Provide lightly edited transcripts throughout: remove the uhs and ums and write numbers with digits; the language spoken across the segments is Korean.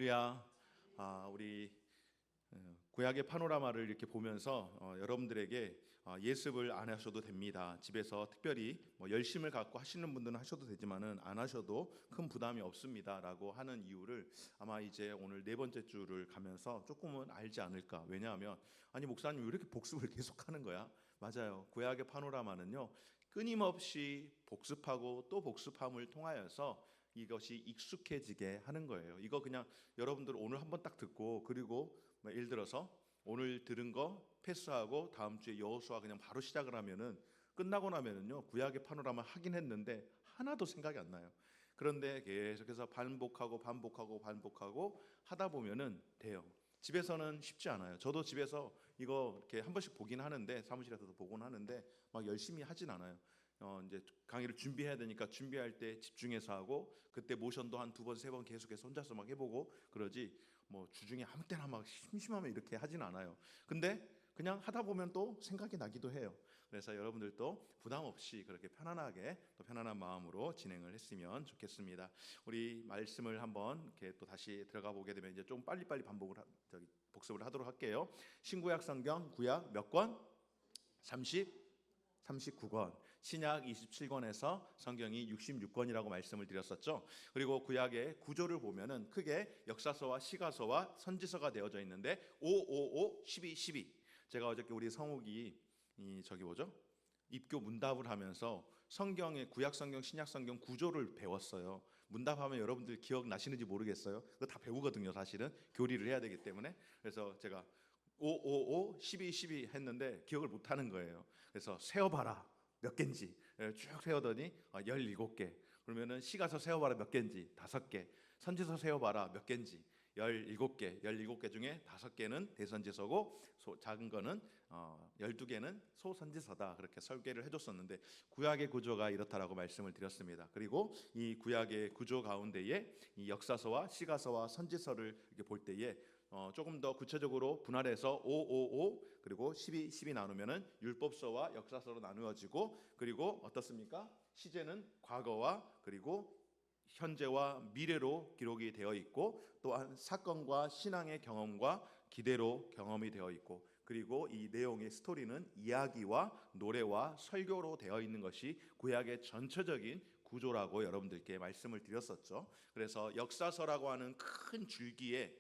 할렐루야. 우리 구약의 파노라마를 이렇게 보면서 여러분들에게 예습을 안 하셔도 됩니다. 집에서 특별히 열심을 갖고 하시는 분들은 하셔도 되지만은 안 하셔도 큰 부담이 없습니다라고 하는 이유를 아마 이제 오늘 네 번째 주를 가면서 조금은 알지 않을까. 왜냐하면 아니 목사님 왜 이렇게 복습을 계속하는 거야? 맞아요. 구약의 파노라마는요 끊임없이 복습하고 또 복습함을 통하여서 이것이 익숙해지게 하는 거예요. 이거 그냥 여러분들 오늘 한번 딱 듣고 그리고 예를 들어서 오늘 들은 거 패스하고 다음 주에 여호수아 그냥 바로 시작을 하면은 끝나고 나면은요 구약의 파노라마 하긴 했는데 하나도 생각이 안 나요. 그런데 계속해서 반복하고 하다 보면은 돼요. 집에서는 쉽지 않아요. 저도 집에서 이거 이렇게 한 번씩 보긴 하는데 사무실에서도 보곤 하는데 막 열심히 하진 않아요. 이제 강의를 준비해야 되니까 준비할 때 집중해서 하고 그때 모션도 한 두 번, 세 번 계속해서 혼자서 막 해보고 그러지 뭐 주중에 아무 때나 막 심심하면 이렇게 하진 않아요. 근데 그냥 하다 보면 또 생각이 나기도 해요. 그래서 여러분들도 부담 없이 그렇게 편안하게 또 편안한 마음으로 진행을 했으면 좋겠습니다. 우리 말씀을 한번 이렇게 또 다시 들어가 보게 되면 이제 좀 빨리빨리 복습을 하도록 할게요. 신구약 성경 구약 몇 권? 39권, 신약 27권에서 성경이 66권이라고 말씀을 드렸었죠. 그리고 구약의 구조를 보면은 크게 역사서와 시가서와 선지서가 되어져 있는데 5, 12, 12. 제가 어저께 우리 성욱이 입교 문답을 하면서 성경의 구약 성경, 신약 성경 구조를 배웠어요. 문답하면 여러분들 기억 나시는지 모르겠어요. 그거 다 배우거든요, 사실은. 교리를 해야 되기 때문에. 그래서 제가 5, 12 했는데 기억을 못 하는 거예요. 그래서 세어봐라 몇 개인지 쭉 세어더니 17개. 그러면은 시가서 세어봐라 몇 개인지 5개. 선지서 세어봐라 몇 개인지 17개. 17개 중에 5개는 대선지서고 작은 거는 12개는 소선지서다. 그렇게 설계를 해줬었는데 구약의 구조가 이렇다라고 말씀을 드렸습니다. 그리고 이 구약의 구조 가운데에 이 역사서와 시가서와 선지서를 이렇게 볼 때에 조금 더 구체적으로 분할해서 5 그리고 12 나누면은 율법서와 역사서로 나누어지고 그리고 어떻습니까? 시제는 과거와 그리고 현재와 미래로 기록이 되어 있고 또한 사건과 신앙의 경험과 기대로 경험이 되어 있고 그리고 이 내용의 스토리는 이야기와 노래와 설교로 되어 있는 것이 구약의 전체적인 구조라고 여러분들께 말씀을 드렸었죠. 그래서 역사서라고 하는 큰 줄기에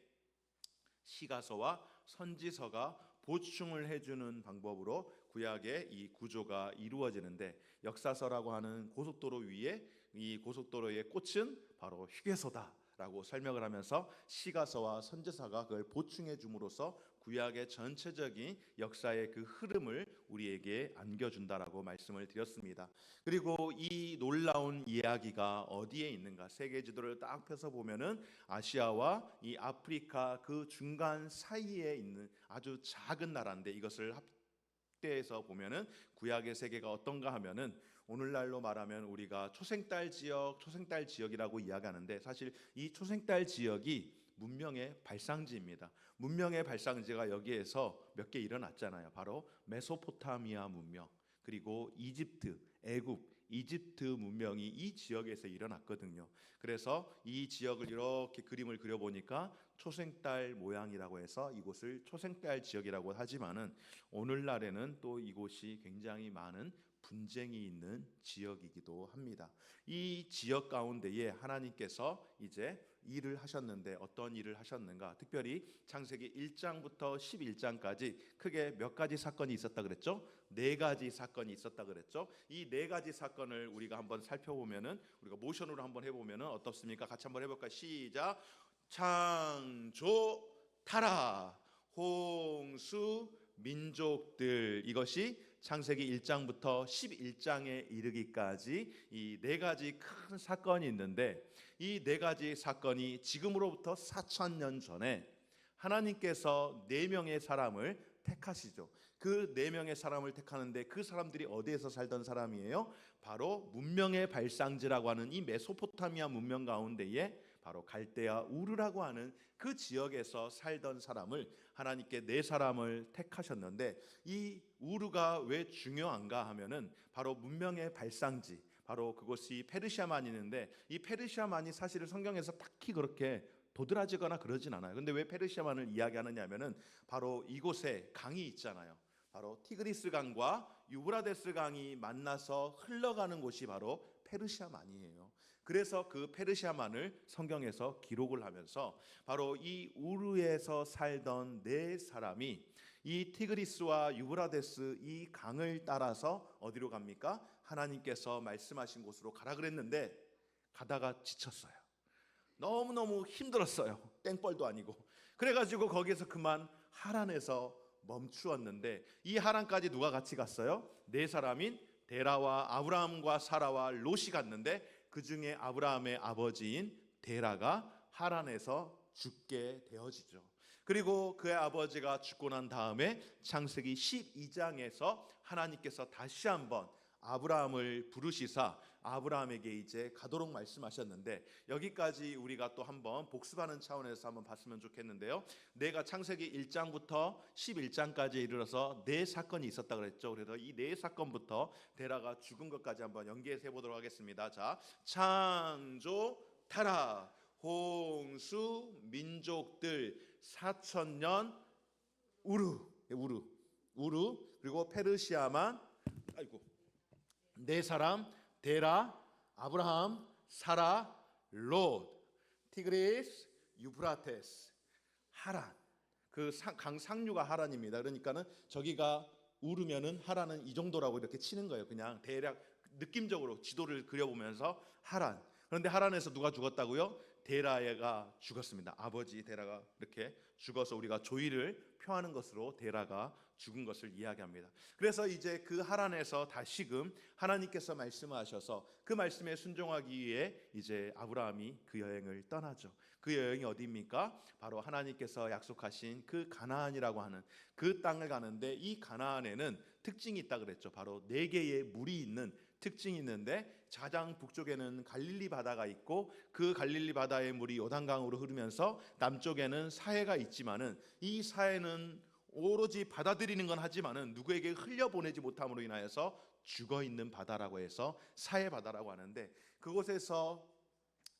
시가서와 선지서가 보충을 해주는 방법으로 구약의 이 구조가 이루어지는데 역사서라고 하는 고속도로 위에 이 고속도로의 꽃은 바로 휴게소다라고 설명을 하면서 시가서와 선지서가 그걸 보충해 줌으로써 구약의 전체적인 역사의 그 흐름을 우리에게 안겨준다라고 말씀을 드렸습니다. 그리고 이 놀라운 이야기가 어디에 있는가? 세계 지도를 딱 펴서 보면은 아시아와 이 아프리카 그 중간 사이에 있는 아주 작은 나라인데 이것을 합대해서 보면은 구약의 세계가 어떤가 하면은 오늘날로 말하면 우리가 초생달 지역이라고 이야기하는데 사실 이 초생달 지역이 문명의 발상지입니다. 문명의 발상지가 여기에서 몇 개 일어났잖아요. 바로 메소포타미아 문명, 그리고 이집트, 애굽, 이집트 문명이 이 지역에서 일어났거든요. 그래서 이 지역을 이렇게 그림을 그려보니까 초생달 모양이라고 해서 이곳을 초생달 지역이라고 하지만은 오늘날에는 또 이곳이 굉장히 많은 분쟁이 있는 지역이기도 합니다. 이 지역 가운데에 하나님께서 이제 일을 하셨는데 어떤 일을 하셨는가? 특별히 창세기 1장부터 11장까지 크게 몇 가지 사건이 있었다 그랬죠? 4가지 사건이 있었다 그랬죠? 이 4가지 사건을 우리가 한번 살펴보면은 우리가 모션으로 한번 해보면은 어떻습니까? 같이 한번 해볼까요? 시작. 창조, 타락, 홍수, 민족들. 이것이 창세기 1장부터 11장에 이르기까지 이 4가지 큰 사건이 있는데 이 4가지 사건이 지금으로부터 4000년 전에 하나님께서 4명의 사람을 택하시죠. 그 4명의 사람을 택하는데 그 사람들이 어디에서 살던 사람이에요? 바로 문명의 발상지라고 하는 이 메소포타미아 문명 가운데에 바로 갈대아 우르라고 하는 그 지역에서 살던 사람을 하나님께 4사람을 택하셨는데 이 우르가 왜 중요한가 하면은 바로 문명의 발상지, 바로 그것이 페르시아만이 있는데 이 페르시아만이 사실은 성경에서 딱히 그렇게 도드라지거나 그러진 않아요. 근데 왜 페르시아만을 이야기하느냐면은 바로 이곳에 강이 있잖아요. 바로 티그리스 강과 유브라데스 강이 만나서 흘러가는 곳이 바로 페르시아만이에요. 그래서 그 페르시아만을 성경에서 기록을 하면서 바로 이 우르에서 살던 네 사람이 이 티그리스와 유브라데스 이 강을 따라서 어디로 갑니까? 하나님께서 말씀하신 곳으로 가라 그랬는데 가다가 지쳤어요. 너무너무 힘들었어요. 땡벌도 아니고. 그래가지고 거기에서 그만 하란에서 멈추었는데 이 하란까지 누가 같이 갔어요? 네 사람인 데라와 아브라함과 사라와 롯이 갔는데 그 중에 아브라함의 아버지인 데라가 하란에서 죽게 되어지죠. 그리고 그의 아버지가 죽고 난 다음에 창세기 12장에서 하나님께서 다시 한번 아브라함을 부르시사 아브라함에게 이제 가도록 말씀하셨는데 여기까지 우리가 또 한번 복습하는 차원에서 한번 봤으면 좋겠는데요. 내가 창세기 1장부터 11장까지 이르러서 네 사건이 있었다 그랬죠. 그래서 이 네 사건부터 데라가 죽은 것까지 한번 연계해서 해보도록 하겠습니다. 자, 창조, 타락, 홍수, 민족들, 4,000년, 우르, 그리고 페르시아만, 아이고, 네 사람, 데라, 아브라함, 사라, 롯, 티그리스, 유프라테스, 하란. 그 강 상류가 하란입니다. 그러니까는 저기가 우르면은 하란은 이 정도라고 이렇게 치는 거예요. 그냥 대략 느낌적으로 지도를 그려보면서 하란. 그런데 하란에서 누가 죽었다고요? 데라가 죽었습니다. 아버지 데라가 이렇게 죽어서 우리가 조의를 표하는 것으로 데라가 죽은 것을 이야기합니다. 그래서 이제 그 하란에서 다시금 하나님께서 말씀하셔서 그 말씀에 순종하기 위해 이제 아브라함이 그 여행을 떠나죠. 그 여행이 어디입니까? 바로 하나님께서 약속하신 그 가나안이라고 하는 그 땅을 가는데 이 가나안에는 특징이 있다 그랬죠. 바로 4개의 물이 있는 특징이 있는데 가장 북쪽에는 갈릴리 바다가 있고 그 갈릴리 바다의 물이 요단강으로 흐르면서 남쪽에는 사해가 있지만은 이 사해는 오로지 받아들이는 건 하지만은 누구에게 흘려보내지 못함으로 인하여서 죽어있는 바다라고 해서 사해 바다라고 하는데 그곳에서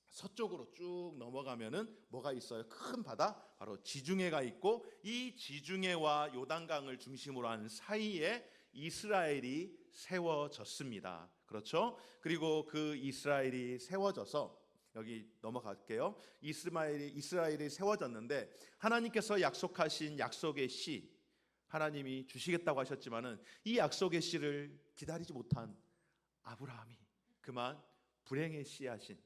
서쪽으로 쭉 넘어가면은 뭐가 있어요? 큰 바다, 바로 지중해가 있고 이 지중해와 요단강을 중심으로 한 사이에 이스라엘이 세워졌습니다. 그렇죠? 그리고 그 이스라엘이 세워져서 여기 넘어갈게요. 이스라엘이 세워졌는데 하나님께서 약속하신 약속의 씨, 하나님이 주시겠다고 하셨지만은 이 약속의 씨를 기다리지 못한 아브라함이 그만 불행의 씨앗인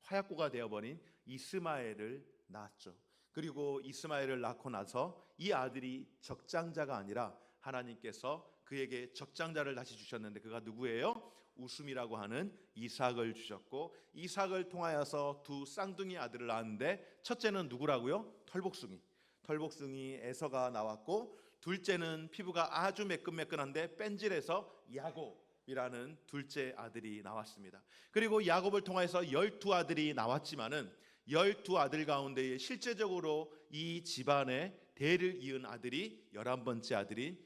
화약고가 되어버린 이스마엘을 낳았죠. 그리고 이스마엘을 낳고 나서 이 아들이 적장자가 아니라 하나님께서 그에게 적장자를 다시 주셨는데 그가 누구예요? 웃음이라고 하는 이삭을 주셨고 이삭을 통하여서 두 쌍둥이 아들을 낳았는데 첫째는 누구라고요? 털복숭이 에서가 나왔고 둘째는 피부가 아주 매끈매끈한데 뺀질해서 야곱이라는 둘째 아들이 나왔습니다. 그리고 야곱을 통해서 12아들이 나왔지만은 12아들 가운데 실제적으로 이 집안의 대를 이은 아들이 11번째 아들인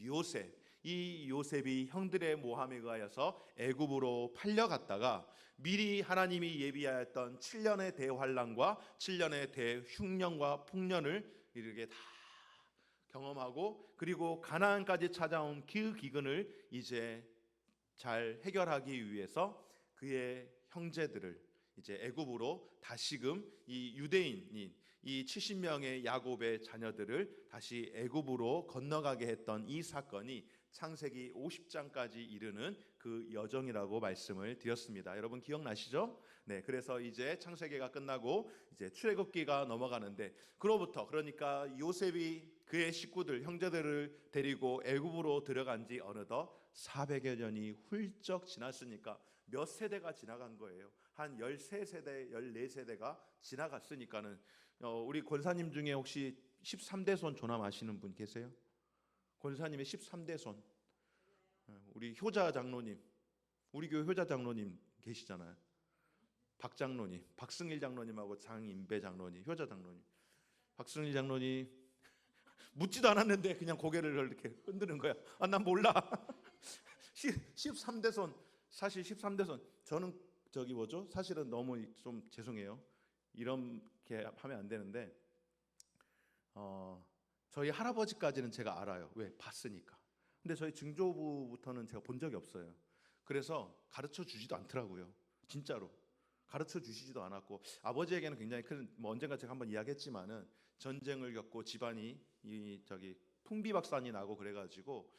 요셉. 이 요셉이 형들의 모함에 의하여서 애굽으로 팔려갔다가 미리 하나님이 예비하였던 7년의 대환란과 7년의 대흉년과 풍년을 이렇게 다 경험하고 그리고 가나안까지 찾아온 그 기근을 이제 잘 해결하기 위해서 그의 형제들을 이제 애굽으로 다시금 이 유대인인 이 70명의 야곱의 자녀들을 다시 애굽으로 건너가게 했던 이 사건이 창세기 50장까지 이르는 그 여정이라고 말씀을 드렸습니다. 여러분 기억나시죠? 네, 그래서 이제 창세기가 끝나고 이제 출애굽기가 넘어가는데 그로부터 그러니까 요셉이 그의 식구들 형제들을 데리고 애굽으로 들어간 지 어느덧 400여 년이 훌쩍 지났으니까 몇 세대가 지나간 거예요. 한 13세대, 14세대가 지나갔으니까는 우리 권사님 중에 혹시 13대 손 조남 아시는 분 계세요? 권사님의 13대 손 우리 효자 장로님 우리 교회 효자 장로님 계시잖아요. 박 장로님, 박승일 장로님하고 장인배 장로님, 효자 장로님. 박승일 장로님 묻지도 않았는데 그냥 고개를 이렇게 흔드는 거야. 아, 난 몰라. 13대 손 사실 13대 손 저는 저기 뭐죠? 사실은 너무 좀 죄송해요. 이런 이렇게 하면 안 되는데 저희 할아버지까지는 제가 알아요. 왜? 봤으니까. 근데 저희 증조부부터는 제가 본 적이 없어요. 그래서 가르쳐 주지도 않더라고요. 진짜로 가르쳐 주시지도 않았고, 아버지에게는 굉장히 큰, 뭐 언젠가 제가 한번 이야기했지만은 전쟁을 겪고 집안이 풍비박산이 나고 그래가지고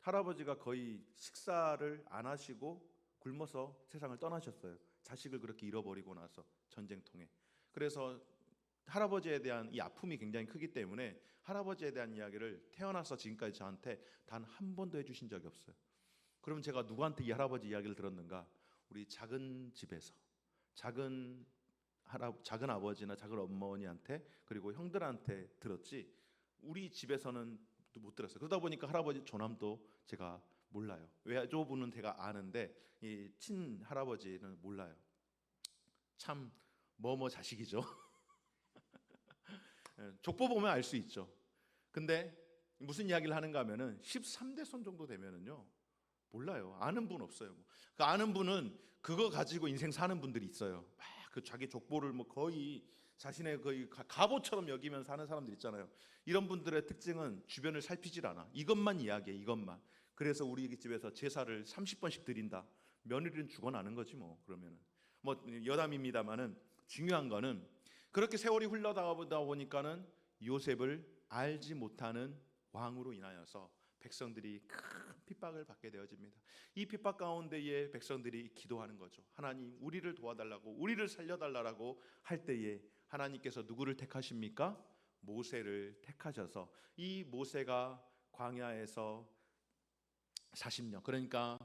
할아버지가 거의 식사를 안 하시고 굶어서 세상을 떠나셨어요. 자식을 그렇게 잃어버리고 나서 전쟁통에. 그래서 할아버지에 대한 이 아픔이 굉장히 크기 때문에 할아버지에 대한 이야기를 태어나서 지금까지 저한테 단 한 번도 해주신 적이 없어요. 그럼 제가 누구한테 이 할아버지 이야기를 들었는가? 우리 작은 집에서 작은 아버지나 작은 어머니한테, 그리고 형들한테 들었지, 우리 집에서는 못 들었어요. 그러다 보니까 할아버지 조남도 제가 몰라요. 외조부는 제가 아는데 이 친 할아버지는 몰라요. 참 뭐뭐 자식이죠. 족보 보면 알 수 있죠. 근데 무슨 이야기를 하는가 하면은 13대 손 정도 되면은요, 몰라요. 아는 분 없어요. 그 아는 분은 그거 가지고 인생 사는 분들이 있어요. 막 그 자기 족보를 뭐 거의 자신의 거의 갑오처럼 여기면서 사는 사람들 있잖아요. 이런 분들의 특징은 주변을 살피질 않아. 이것만 이야기해, 이것만. 그래서 우리 집에서 제사를 30번씩 드린다. 며느리는 죽어나는 거지 뭐. 그러면은 뭐 여담입니다만은, 중요한 거는 그렇게 세월이 흘러가다 보니까는 요셉을 알지 못하는 왕으로 인하여서 백성들이 큰 핍박을 받게 되어집니다. 이 핍박 가운데에 백성들이 기도하는 거죠. 하나님, 우리를 도와달라고, 우리를 살려달라고 할 때에 하나님께서 누구를 택하십니까? 모세를 택하셔서 이 모세가 광야에서 40년, 그러니까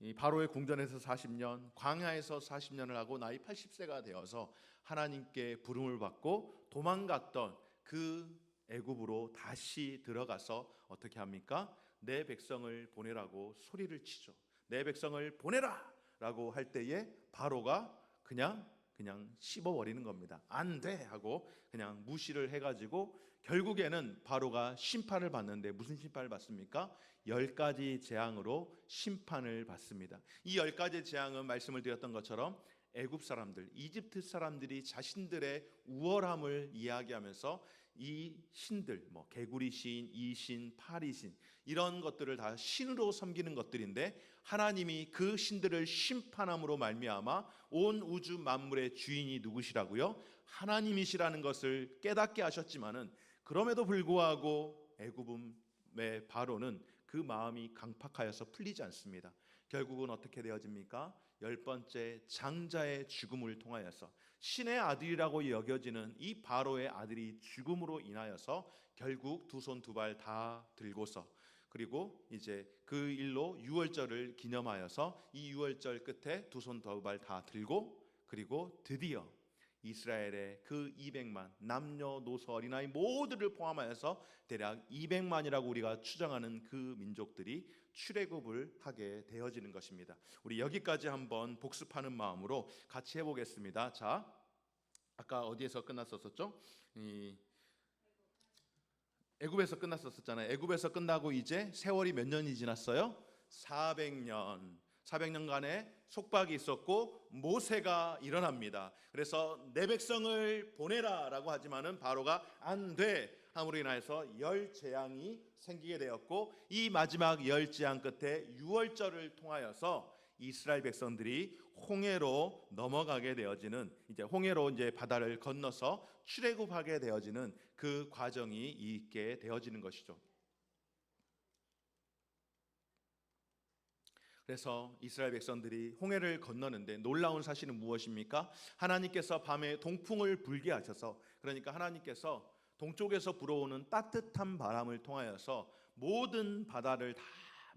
이 바로의 궁전에서 40년, 광야에서 40년을 하고 나이 80세가 되어서 하나님께 부름을 받고 도망갔던 그 애굽으로 다시 들어가서 어떻게 합니까? 내 백성을 보내라고 소리를 치죠. 내 백성을 보내라라고 할 때에 바로가 그냥 씹어버리는 겁니다. 안 돼 하고 그냥 무시를 해가지고 결국에는 바로가 심판을 받는데, 무슨 심판을 받습니까? 10가지 재앙으로 심판을 받습니다. 이 10가지 재앙은 말씀을 드렸던 것처럼 애굽 사람들, 이집트 사람들이 자신들의 우월함을 이야기하면서 이 신들, 뭐 개구리 신, 이신, 파리신, 이런 것들을 다 신으로 섬기는 것들인데, 하나님이 그 신들을 심판함으로 말미암아 온 우주 만물의 주인이 누구시라고요? 하나님이시라는 것을 깨닫게 하셨지만은, 그럼에도 불구하고 애굽의 바로는 그 마음이 강팍하여서 풀리지 않습니다. 결국은 어떻게 되어집니까? 10번째 장자의 죽음을 통하여서, 신의 아들이라고 여겨지는 이 바로의 아들이 죽음으로 인하여서 결국 두 손 두 발 다 들고서, 그리고 이제 그 일로 유월절을 기념하여서 이 유월절 끝에 두 손 두 발 다 들고, 그리고 드디어 이스라엘의 그 200만 남녀노소 어린아이 모두를 포함하여서 대략 200만이라고 우리가 추정하는 그 민족들이 출애굽을 하게 되어지는 것입니다. 우리 여기까지 한번 복습하는 마음으로 같이 해보겠습니다. 자, 아까 어디에서 끝났었죠? 애굽에서 끝났었잖아요. 애굽에서 끝나고 이제 세월이 몇 년이 지났어요? 400년. 400년간의 속박이 있었고 모세가 일어납니다. 그래서 내 백성을 보내라라고 하지만은 바로가 안 돼 함으로 인하여서 10재앙이 생기게 되었고, 이 마지막 10재앙 끝에 유월절을 통하여서 이스라엘 백성들이 홍해로 넘어가게 되어지는, 이제 홍해로 이제 바다를 건너서 출애굽하게 되어지는 그 과정이 있게 되어지는 것이죠. 그래서 이스라엘 백성들이 홍해를 건너는데 놀라운 사실은 무엇입니까? 하나님께서 밤에 동풍을 불게 하셔서, 그러니까 하나님께서 동쪽에서 불어오는 따뜻한 바람을 통하여서 모든 바다를 다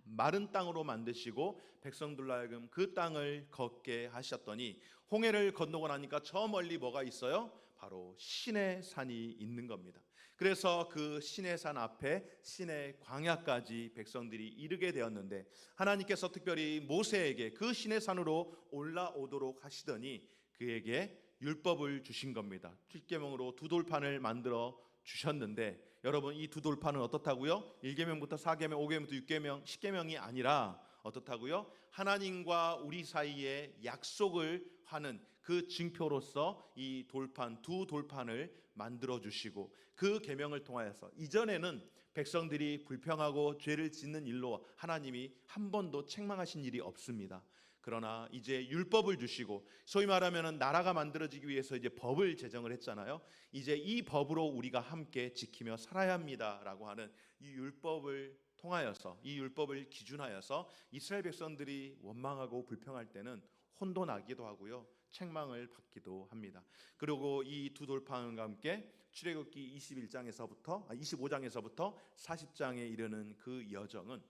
마른 땅으로 만드시고 백성들로 하여금 그 땅을 걷게 하셨더니, 홍해를 건너고 나니까 저 멀리 뭐가 있어요? 바로 시내 산이 있는 겁니다. 그래서 그 시내 산 앞에 시내 광야까지 백성들이 이르게 되었는데, 하나님께서 특별히 모세에게 그 시내 산으로 올라오도록 하시더니 그에게 율법을 주신 겁니다. 7계명으로 두 돌판을 만들어 주셨는데, 여러분 이 두 돌판은 어떻다고요? 1계명부터 4계명, 5계명부터 6계명, 10계명이 아니라 어떻다고요? 하나님과 우리 사이에 약속을 하는 그 징표로서 이 돌판 두 돌판을 만들어 주시고 그 계명을 통하여서 이전에는 백성들이 불평하고 죄를 짓는 일로 하나님이 한 번도 책망하신 일이 없습니다. 그러나 이제 율법을 주시고 소위 말하면 나라가 만들어지기 위해서 이제 법을 제정을 했잖아요. 이제 이 법으로 우리가 함께 지키며 살아야 합니다라고 하는 이 율법을 통하여서 이 율법을 기준하여서 이스라엘 백성들이 원망하고 불평할 때는 혼돈하기도 하고요. 책망을 받기도 합니다. 그리고 이 두 돌판과 함께 출애굽기 25장에서부터 40장에 이르는 그 여정은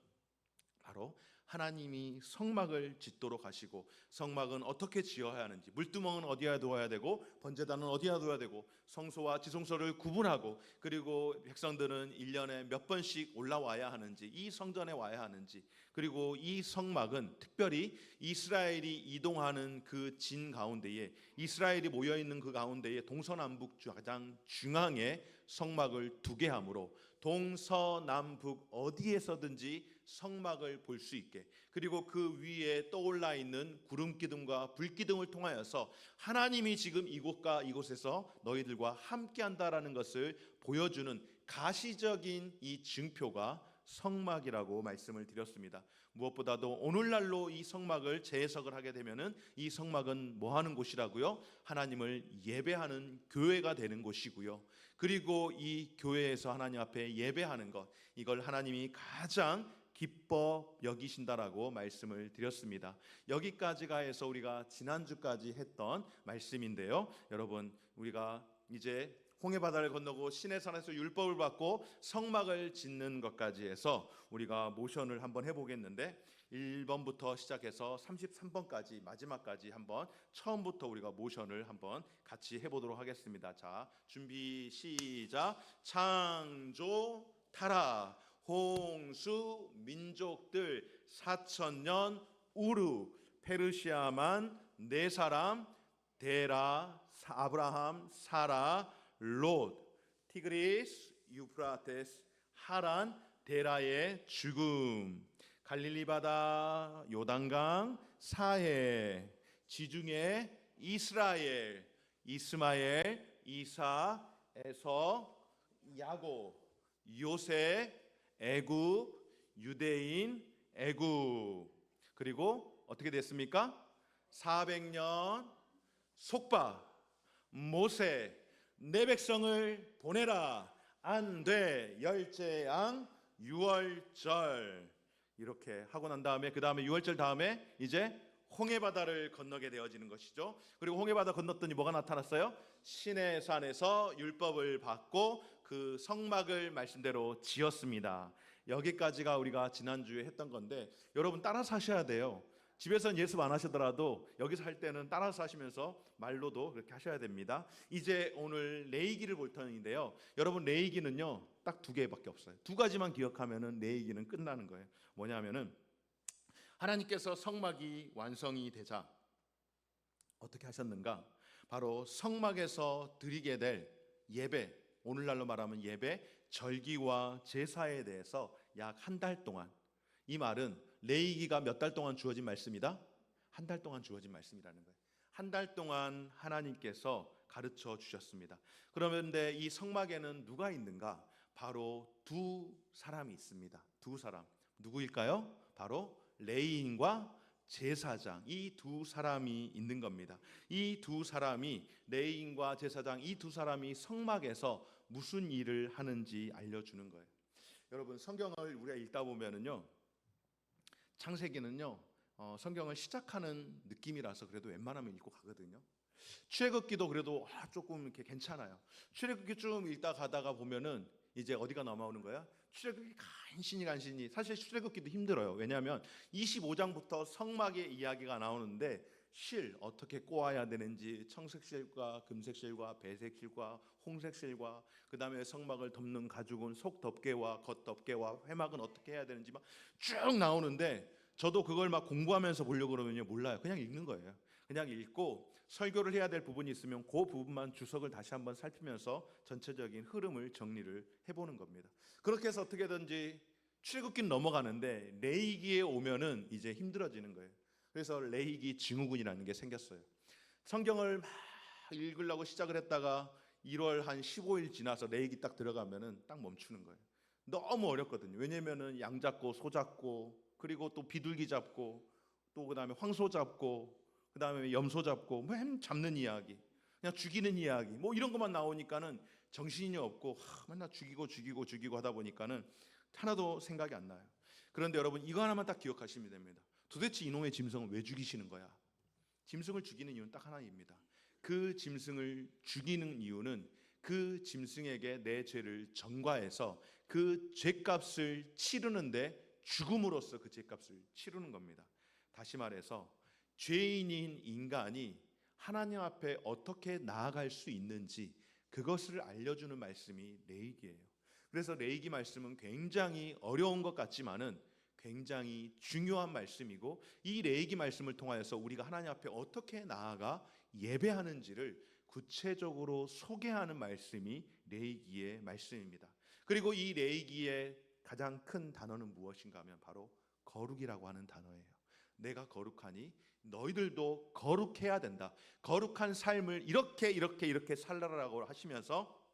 바로 하나님이 성막을 짓도록 하시고 성막은 어떻게 지어야 하는지 물두멍은 어디에 두어야 되고 번제단은 어디에 두어야 되고 성소와 지성소를 구분하고 그리고 백성들은 1년에 몇 번씩 올라와야 하는지 이 성전에 와야 하는지 그리고 이 성막은 특별히 이스라엘이 이동하는 그 진 가운데에 이스라엘이 모여있는 그 가운데에 동서남북 가장 중앙에 성막을 두게 하므로 동서남북 어디에서든지 성막을 볼 수 있게 그리고 그 위에 떠올라 있는 구름 기둥과 불 기둥을 통하여서 하나님이 지금 이곳과 이곳에서 너희들과 함께한다라는 것을 보여주는 가시적인 이 증표가 성막이라고 말씀을 드렸습니다. 무엇보다도 오늘날로 이 성막을 재해석을 하게 되면은 이 성막은 뭐 하는 곳이라고요? 하나님을 예배하는 교회가 되는 곳이고요. 그리고 이 교회에서 하나님 앞에 예배하는 것 이걸 하나님이 가장 기뻐 여기신다라고 말씀을 드렸습니다. 여기까지가 해서 우리가 지난주까지 했던 말씀인데요. 여러분 우리가 이제 홍해바다를 건너고 시내산에서 율법을 받고 성막을 짓는 것까지 해서 우리가 모션을 한번 해보겠는데 1번부터 시작해서 33번까지 마지막까지 한번 처음부터 우리가 모션을 한번 같이 해보도록 하겠습니다. 자 준비 시작. 창조 타락 홍수 민족들 4,000년 우르 페르시아만 네 사람 데라 아브라함 사라 롯 티그리스 유프라테스 하란 데라의 죽음 갈릴리 바다 요단강 사해 지중해 이스라엘 이스마엘 이사 에서 야곱 요셉 애굽 유대인 애굽 그리고 어떻게 됐습니까? 400년 속박 모세 내 백성을 보내라 안돼 열제양 유월절 이렇게 하고 난 다음에 그 다음에 유월절 다음에 이제 홍해바다를 건너게 되어지는 것이죠. 그리고 홍해바다 건넜더니 뭐가 나타났어요? 시내산에서 율법을 받고 그 성막을 말씀대로 지었습니다. 여기까지가 우리가 지난주에 했던 건데 여러분 따라서 하셔야 돼요. 집에서는 예습 안 하시더라도 여기서 할 때는 따라서 하시면서 말로도 그렇게 하셔야 됩니다. 이제 오늘 레위기를 볼 터인데요. 여러분 레위기는요 딱 두 개밖에 없어요. 두 가지만 기억하면은 레위기는 끝나는 거예요. 뭐냐면은 하나님께서 성막이 완성이 되자 어떻게 하셨는가? 바로 성막에서 드리게 될 예배, 오늘날로 말하면 예배, 절기와 제사에 대해서 약 한 달 동안 이 말은 레위기가 몇 달 동안 주어진 말씀이다? 한 달 동안 주어진 말씀이라는 거예요. 한 달 동안 하나님께서 가르쳐 주셨습니다. 그런데 이 성막에는 누가 있는가? 바로 두 사람이 있습니다. 두 사람. 누구일까요? 바로 레위인과 제사장 이 두 사람이 있는 겁니다. 이 두 사람이 레위인과 제사장 이 두 사람이 성막에서 무슨 일을 하는지 알려주는 거예요. 여러분 성경을 우리가 읽다 보면은요 창세기는요 성경을 시작하는 느낌이라서 그래도 웬만하면 읽고 가거든요. 출애굽기도 그래도 조금 이렇게 괜찮아요. 출애굽기 좀 읽다 가다가 보면은 이제 어디가 넘어오는 거야? 출애굽기 간신히 사실 출애굽기도 힘들어요. 왜냐하면 25장부터 성막의 이야기가 나오는데 실 어떻게 꼬아야 되는지 청색실과 금색실과 배색실과 홍색실과 그 다음에 성막을 덮는 가죽은 속덮개와 겉덮개와 회막은 어떻게 해야 되는지 막 쭉 나오는데 저도 그걸 막 공부하면서 보려고 그러면요 몰라요. 그냥 읽는 거예요. 그냥 읽고 설교를 해야 될 부분이 있으면 그 부분만 주석을 다시 한번 살피면서 전체적인 흐름을 정리를 해보는 겁니다. 그렇게 해서 어떻게든지 출애굽기는 넘어가는데 레위기에 오면은 이제 힘들어지는 거예요. 그래서 레위기 증후군이라는 게 생겼어요. 성경을 막 읽으려고 시작을 했다가 1월 한 15일 지나서 레위기 딱 들어가면은 딱 멈추는 거예요. 너무 어렵거든요. 왜냐면은 양 잡고 소 잡고 그리고 또 비둘기 잡고 또 그다음에 황소 잡고 그다음에 염소 잡고 맨 잡는 이야기, 그냥 죽이는 이야기 뭐 이런 것만 나오니까는 정신이 없고 맨날 죽이고 하다 보니까는 하나도 생각이 안 나요. 그런데 여러분 이거 하나만 딱 기억하시면 됩니다. 도대체 이놈의 짐승을 왜 죽이시는 거야? 짐승을 죽이는 이유는 딱 하나입니다. 그 짐승을 죽이는 이유는 그 짐승에게 내 죄를 전가해서 그 죄값을 치르는데 죽음으로써 그 죄값을 치르는 겁니다. 다시 말해서 죄인인 인간이 하나님 앞에 어떻게 나아갈 수 있는지 그것을 알려주는 말씀이 레위기예요. 그래서 레위기 말씀은 굉장히 어려운 것 같지만은 굉장히 중요한 말씀이고, 이 레위기 말씀을 통하여서 우리가 하나님 앞에 어떻게 나아가 예배하는지를 구체적으로 소개하는 말씀이 레위기의 말씀입니다. 그리고 이 레위기의 가장 큰 단어는 무엇인가 하면 바로 거룩이라고 하는 단어예요. 내가 거룩하니 너희들도 거룩해야 된다. 거룩한 삶을 이렇게 살라라고 하시면서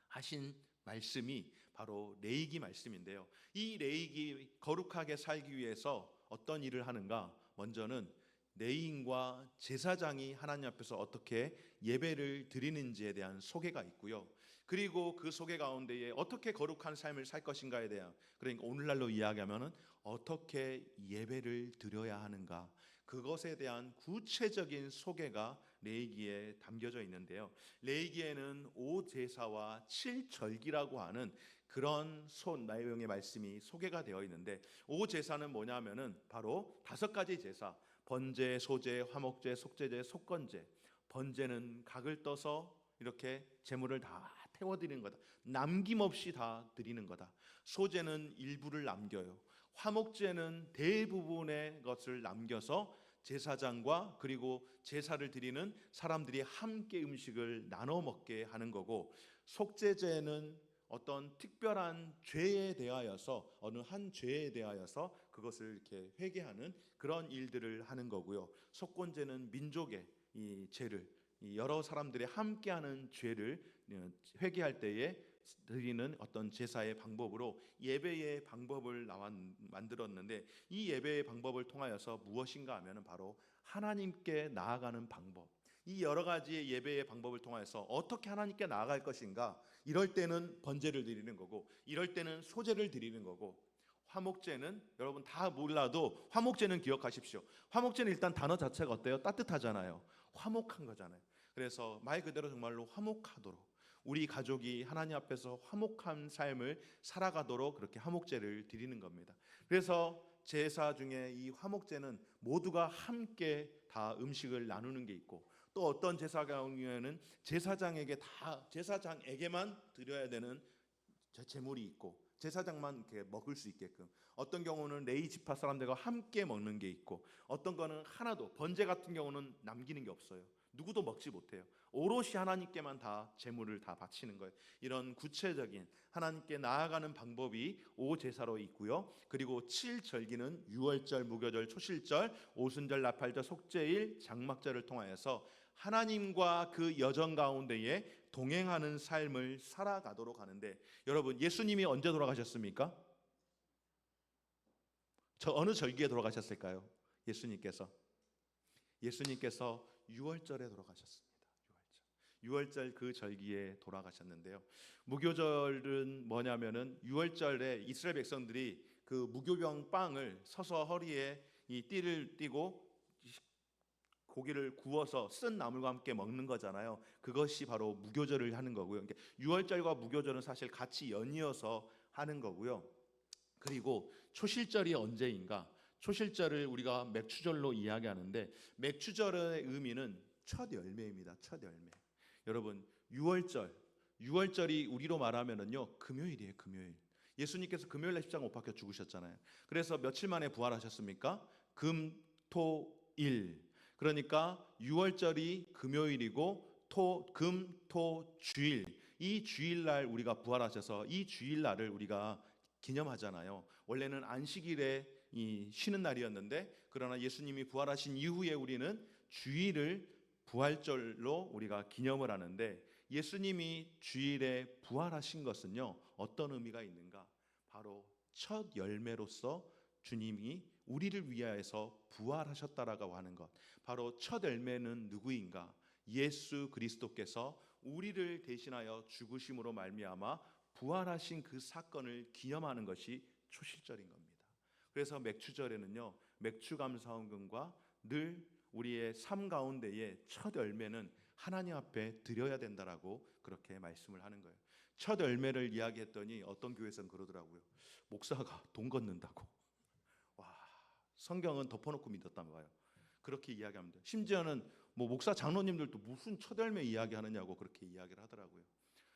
하신 말씀이 바로 레위기 말씀인데요. 이 레위기 거룩하게 살기 위해서 어떤 일을 하는가? 먼저는 레위인과 제사장이 하나님 앞에서 어떻게 예배를 드리는지에 대한 소개가 있고요. 그리고 그 소개 가운데에 어떻게 거룩한 삶을 살 것인가에 대한, 그러니까 오늘날로 이야기하면은 어떻게 예배를 드려야 하는가, 그것에 대한 구체적인 소개가 레위기에 담겨져 있는데요. 레위기에는 5제사와 7절기라고 하는 그런 내용의 말씀이 소개가 되어 있는데, 5제사는 뭐냐면은 바로 5가지 제사, 번제, 소제, 화목제, 속제제, 속건제. 번제는 각을 떠서 이렇게 제물을 다 태워드리는 거다. 남김없이 다 드리는 거다. 소제는 일부를 남겨요. 화목제는 대부분의 것을 남겨서 제사장과 그리고 제사를 드리는 사람들이 함께 음식을 나눠 먹게 하는 거고, 속죄제는 어떤 특별한 죄에 대하여서, 어느 한 죄에 대하여서 그것을 이렇게 회개하는 그런 일들을 하는 거고요. 속건제는 민족의 이 죄를, 이 여러 사람들이 함께하는 죄를 회개할 때에 드리는 어떤 제사의 방법으로 예배의 방법을 만들었는데, 이 예배의 방법을 통하여서 무엇인가 하면 바로 하나님께 나아가는 방법, 이 여러 가지 예배의 방법을 통해서 어떻게 하나님께 나아갈 것인가, 이럴 때는 번제를 드리는 거고, 이럴 때는 소제를 드리는 거고, 화목제는 여러분 다 몰라도 화목제는 기억하십시오. 화목제는 일단 단어 자체가 어때요? 따뜻하잖아요. 화목한 거잖아요. 그래서 말 그대로 정말로 화목하도록, 우리 가족이 하나님 앞에서 화목한 삶을 살아가도록 그렇게 화목제를 드리는 겁니다. 그래서 제사 중에 이 화목제는 모두가 함께 다 음식을 나누는 게 있고, 또 어떤 제사 경우에는 제사장에게만 드려야 되는 제물이 있고, 제사장만 이렇게 먹을 수 있게끔, 어떤 경우는 레위 지파 사람들과 함께 먹는 게 있고, 어떤 거는 하나도, 번제 같은 경우는 남기는 게 없어요. 누구도 먹지 못해요. 오롯이 하나님께만 다 제물을 다 바치는 거예요. 이런 구체적인 하나님께 나아가는 방법이 5제사로 있고요. 그리고 7절기는 유월절, 무교절, 초실절, 오순절, 나팔절, 속죄일, 장막절을 통하여서 하나님과 그 여정 가운데에 동행하는 삶을 살아가도록 하는데, 여러분 예수님이 언제 돌아가셨습니까? 저 어느 절기에 돌아가셨을까요? 예수님께서 6월절에 돌아가셨습니다. 6월절 그 절기에 돌아가셨는데요. 무교절은 뭐냐면은 6월절에 이스라엘 백성들이 그 무교병 빵을 서서 허리에 이 띠를 띠고 고기를 구워서 쓴 나물과 함께 먹는 거잖아요. 그것이 바로 무교절을 하는 거고요. 그러니까 6월절과 무교절은 사실 같이 연이어서 하는 거고요. 그리고 초실절이 언제인가? 초실절을 우리가 맥추절로 이야기하는데, 맥추절의 의미는 첫 열매입니다. 첫 열매. 여러분 6월절이 우리로 말하면은요 금요일이에요. 금요일. 예수님께서 금요일에 십자가 못 박혀 죽으셨잖아요. 그래서 며칠 만에 부활하셨습니까? 금, 토, 일. 그러니까 6월절이 금요일이고 금, 토, 주일, 이 주일날 우리가 부활하셔서 이 주일날을 우리가 기념하잖아요. 원래는 안식일에 쉬는 날이었는데, 그러나 예수님이 부활하신 이후에 우리는 주일을 부활절로 우리가 기념을 하는데 예수님이 주일에 부활하신 것은요, 어떤 의미가 있는가? 바로 첫 열매로서 주님이 우리를 위하여서 부활하셨다라고 하는 것. 바로 첫 열매는 누구인가? 예수 그리스도께서 우리를 대신하여 죽으심으로 말미암아 부활하신 그 사건을 기념하는 것이 초실절인 겁니다. 그래서 맥주절에는요, 맥주 감사원금과 늘 우리의 삶 가운데의 첫 열매는 하나님 앞에 드려야 된다라고 그렇게 말씀을 하는 거예요. 첫 열매를 이야기했더니 어떤 교회에서는 그러더라고요. 목사가 돈 걷는다고. 와, 성경은 덮어놓고 믿었단 말이에요. 그렇게 이야기합니다. 심지어는 뭐 목사 장로님들도 무슨 첫 열매 이야기하느냐고 그렇게 이야기를 하더라고요.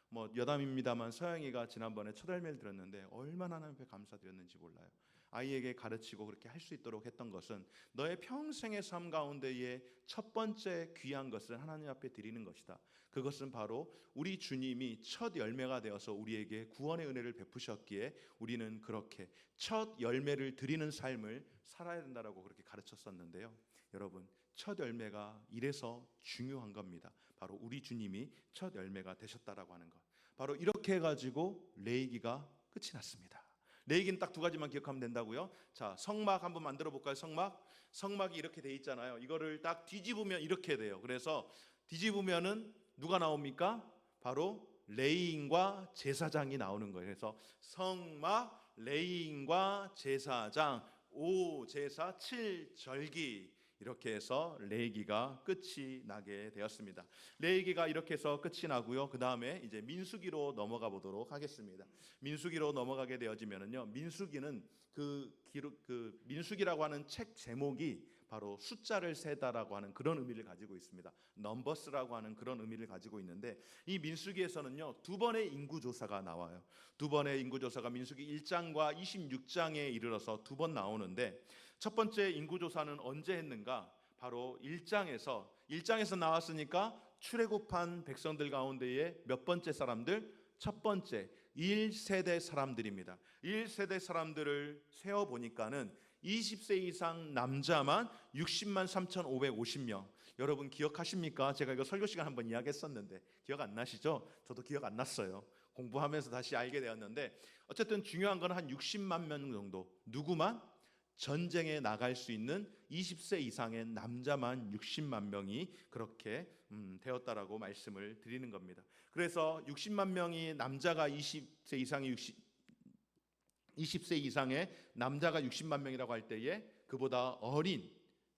뭐 여담입니다만 서영이가 지난번에 첫 열매를 들었는데 얼마나 하나님 앞에 감사드렸는지 몰라요. 아이에게 가르치고 그렇게 할 수 있도록 했던 것은 너의 평생의 삶 가운데의 첫 번째 귀한 것을 하나님 앞에 드리는 것이다. 그것은 바로 우리 주님이 첫 열매가 되어서 우리에게 구원의 은혜를 베푸셨기에 우리는 그렇게 첫 열매를 드리는 삶을 살아야 된다라고 그렇게 가르쳤었는데요. 여러분, 첫 열매가 이래서 중요한 겁니다. 바로 우리 주님이 첫 열매가 되셨다라고 하는 것. 바로 이렇게 해가지고 레위기가 끝이 났습니다. 레위기는 딱 두 가지만 기억하면 된다고요. 자, 성막 한번 만들어 볼까요? 성막이 이렇게 돼 있잖아요. 이거를 딱 뒤집으면 이렇게 돼요. 그래서 뒤집으면은 누가 나옵니까? 바로 레위인과 제사장이 나오는 거예요. 그래서 성막, 레위인과 제사장, 5제사 7절기 이렇게 해서 레위기가 끝이 나게 되었습니다. 레위기가 이렇게 해서 끝이 나고요. 그 다음에 이제 민수기로 넘어가 보도록 하겠습니다. 민수기로 넘어가게 되어지면은요, 민수기는 그 민수기라고 하는 책 제목이 바로 숫자를 세다라고 하는 그런 의미를 가지고 있습니다. 넘버스라고 하는 그런 의미를 가지고 있는데 이 민수기에서는요, 두 번의 인구 조사가 나와요. 두 번의 인구 조사가 민수기 1장과 26장에 이르러서 두 번 나오는데 첫 번째 인구조사는 언제 했는가? 바로 1장에서 나왔으니까 출애굽한 백성들 가운데에 몇 번째 사람들? 첫 번째 1세대 사람들입니다. 1세대 사람들을 세어보니까는 20세 이상 남자만 60만 3,550명. 여러분 기억하십니까? 제가 이거 설교 시간 한번 이야기했었는데 기억 안 나시죠? 저도 기억 안 났어요. 공부하면서 다시 알게 되었는데 어쨌든 중요한 건 한 60만 명 정도. 누구만? 전쟁에 나갈 수 있는 20세 이상의 남자만 60만 명이 그렇게 되었다라고 말씀을 드리는 겁니다. 그래서 60만 명이 남자가 20세 이상의 남자가 60만 명이라고 할 때에 그보다 어린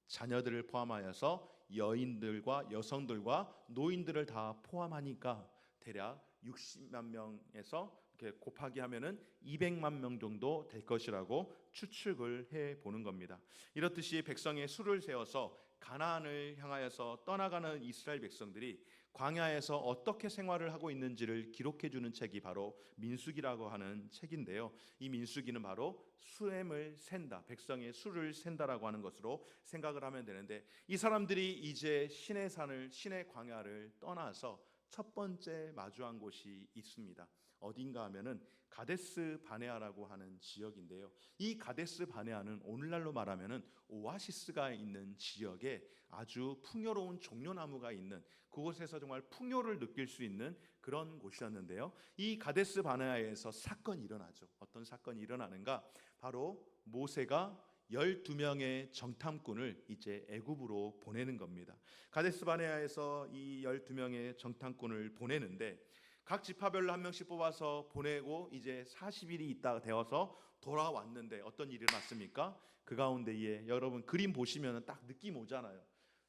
자녀들을 포함하여서 여인들과 여성들과 노인들을 다 포함하니까 대략 60만 명에서 이렇게 곱하기 하면은 200만 명 정도 될 것이라고 추측을 해 보는 겁니다. 이렇듯이 백성의 수를 세워서 가나안을 향하여서 떠나가는 이스라엘 백성들이 광야에서 어떻게 생활을 하고 있는지를 기록해 주는 책이 바로 민수기라고 하는 책인데요. 이 민수기는 바로 수ემ을 센다, 백성의 수를 센다라고 하는 것으로 생각을 하면 되는데 이 사람들이 이제 시내 산을 시내 광야를 떠나서 첫 번째 마주한 곳이 있습니다. 어딘가 하면은 가데스 바네아라고 하는 지역인데요. 이 가데스 바네아는 오늘날로 말하면은 오아시스가 있는 지역에 아주 풍요로운 종려나무가 있는 그곳에서 정말 풍요를 느낄 수 있는 그런 곳이었는데요. 이 가데스 바네아에서 사건이 일어나죠. 어떤 사건이 일어나는가? 바로 모세가 12명의 정탐꾼을 이제 애굽으로 보내는 겁니다. 가데스 바네아에서 이 12명의 정탐꾼을 보내는데 각 지파별로 한 명씩 뽑아서 보내고 이제 40일이 있다 되어서 돌아왔는데 어떤 일이 일어났습니까? 그 가운데에 여러분 그림 보시면 딱 느낌 오잖아요.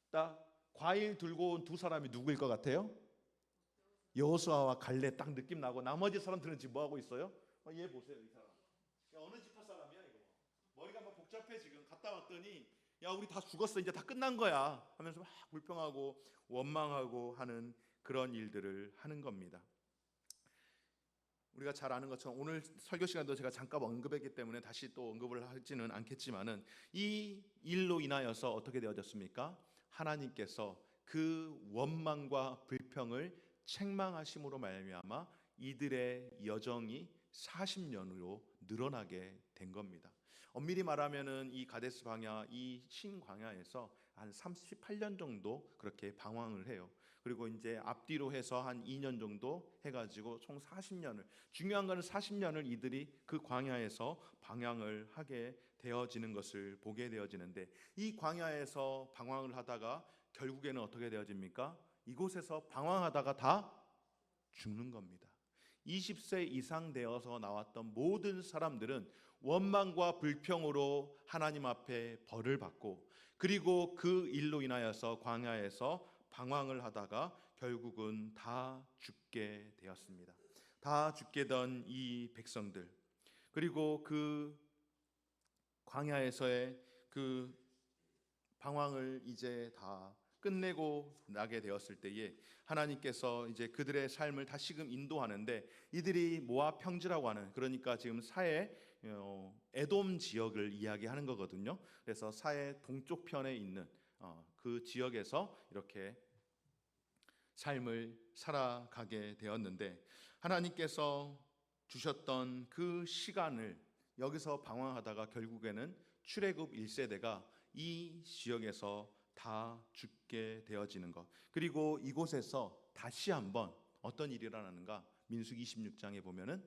딱 과일 들고 온 두 사람이 누구일 것 같아요? 여호수아와 갈렙 딱 느낌 나고 나머지 사람들은 지금 뭐 하고 있어요? 얘 보세요, 이 사람. 어느 지파 사람이야 이거? 머리가 막 복잡해 지금. 갔다 왔더니 야 우리 다 죽었어 이제 다 끝난 거야 하면서 막 불평하고 원망하고 하는 그런 일들을 하는 겁니다. 우리가 잘 아는 것처럼 오늘 설교 시간도 제가 잠깐 언급했기 때문에 다시 또 언급을 하지는 않겠지만은 이 일로 인하여서 어떻게 되어졌습니까? 하나님께서 그 원망과 불평을 책망하심으로 말미암아 이들의 여정이 40년으로 늘어나게 된 겁니다. 엄밀히 말하면은 이 가데스 광야, 이 신광야에서 한 38년 정도 그렇게 방황을 해요. 그리고 이제 앞뒤로 해서 한 2년 정도 해가지고 총 40년을, 중요한 거는 40년을 이들이 그 광야에서 방황을 하게 되어지는 것을 보게 되어지는데, 이 광야에서 방황을 하다가 결국에는 어떻게 되어집니까? 이곳에서 방황하다가 다 죽는 겁니다. 20세 이상 되어서 나왔던 모든 사람들은 원망과 불평으로 하나님 앞에 벌을 받고, 그리고 그 일로 인하여서 광야에서 방황을 하다가 결국은 다 죽게 되었습니다. 다 죽게 된 이 백성들, 그리고 그 광야에서의 그 방황을 이제 다 끝내고 나게 되었을 때에 하나님께서 이제 그들의 삶을 다시금 인도하는데, 이들이 모압 평지라고 하는, 그러니까 지금 사해 에돔 지역을 이야기하는 거거든요. 그래서 사해 동쪽 편에 있는 그 지역에서 이렇게 삶을 살아가게 되었는데, 하나님께서 주셨던 그 시간을 여기서 방황하다가 결국에는 출애굽 1세대가 이 지역에서 다 죽게 되어지는 것, 그리고 이곳에서 다시 한번 어떤 일이 일어나는가? 민수기 26장에 보면은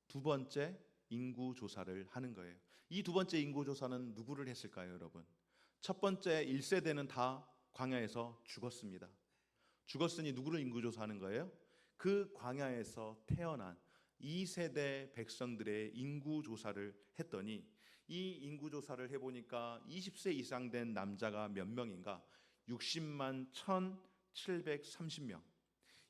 두 번째 인구 조사를 하는 거예요. 이 두 번째 인구 조사는 누구를 했을까요, 여러분? 첫 번째 1세대는 다 광야에서 죽었습니다. 죽었으니 누구를 인구 조사하는 거예요? 그 광야에서 태어난 2세대 백성들의 인구 조사를 했더니, 이 인구 조사를 해보니까 20세 이상 된 남자가 몇 명인가? 60만 1,730명.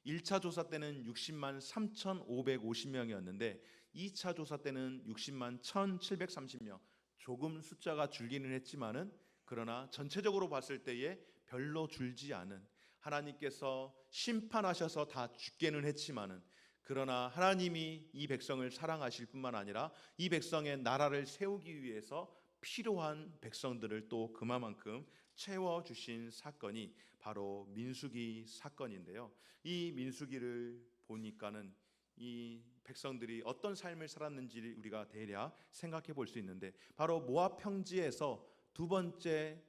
1차 조사 때는 60만 3,550명이었는데 2차 조사 때는 60만 1,730명. 조금 숫자가 줄기는 했지만은, 그러나 전체적으로 봤을 때에 별로 줄지 않은, 하나님께서 심판하셔서 다 죽게는 했지만은, 그러나 하나님이 이 백성을 사랑하실 뿐만 아니라 이 백성의 나라를 세우기 위해서 필요한 백성들을 또 그만큼 채워주신 사건이 바로 민수기 사건인데요. 이 민수기를 보니까는 이 백성들이 어떤 삶을 살았는지 우리가 대략 생각해 볼 수 있는데, 바로 모압 평지에서 두 번째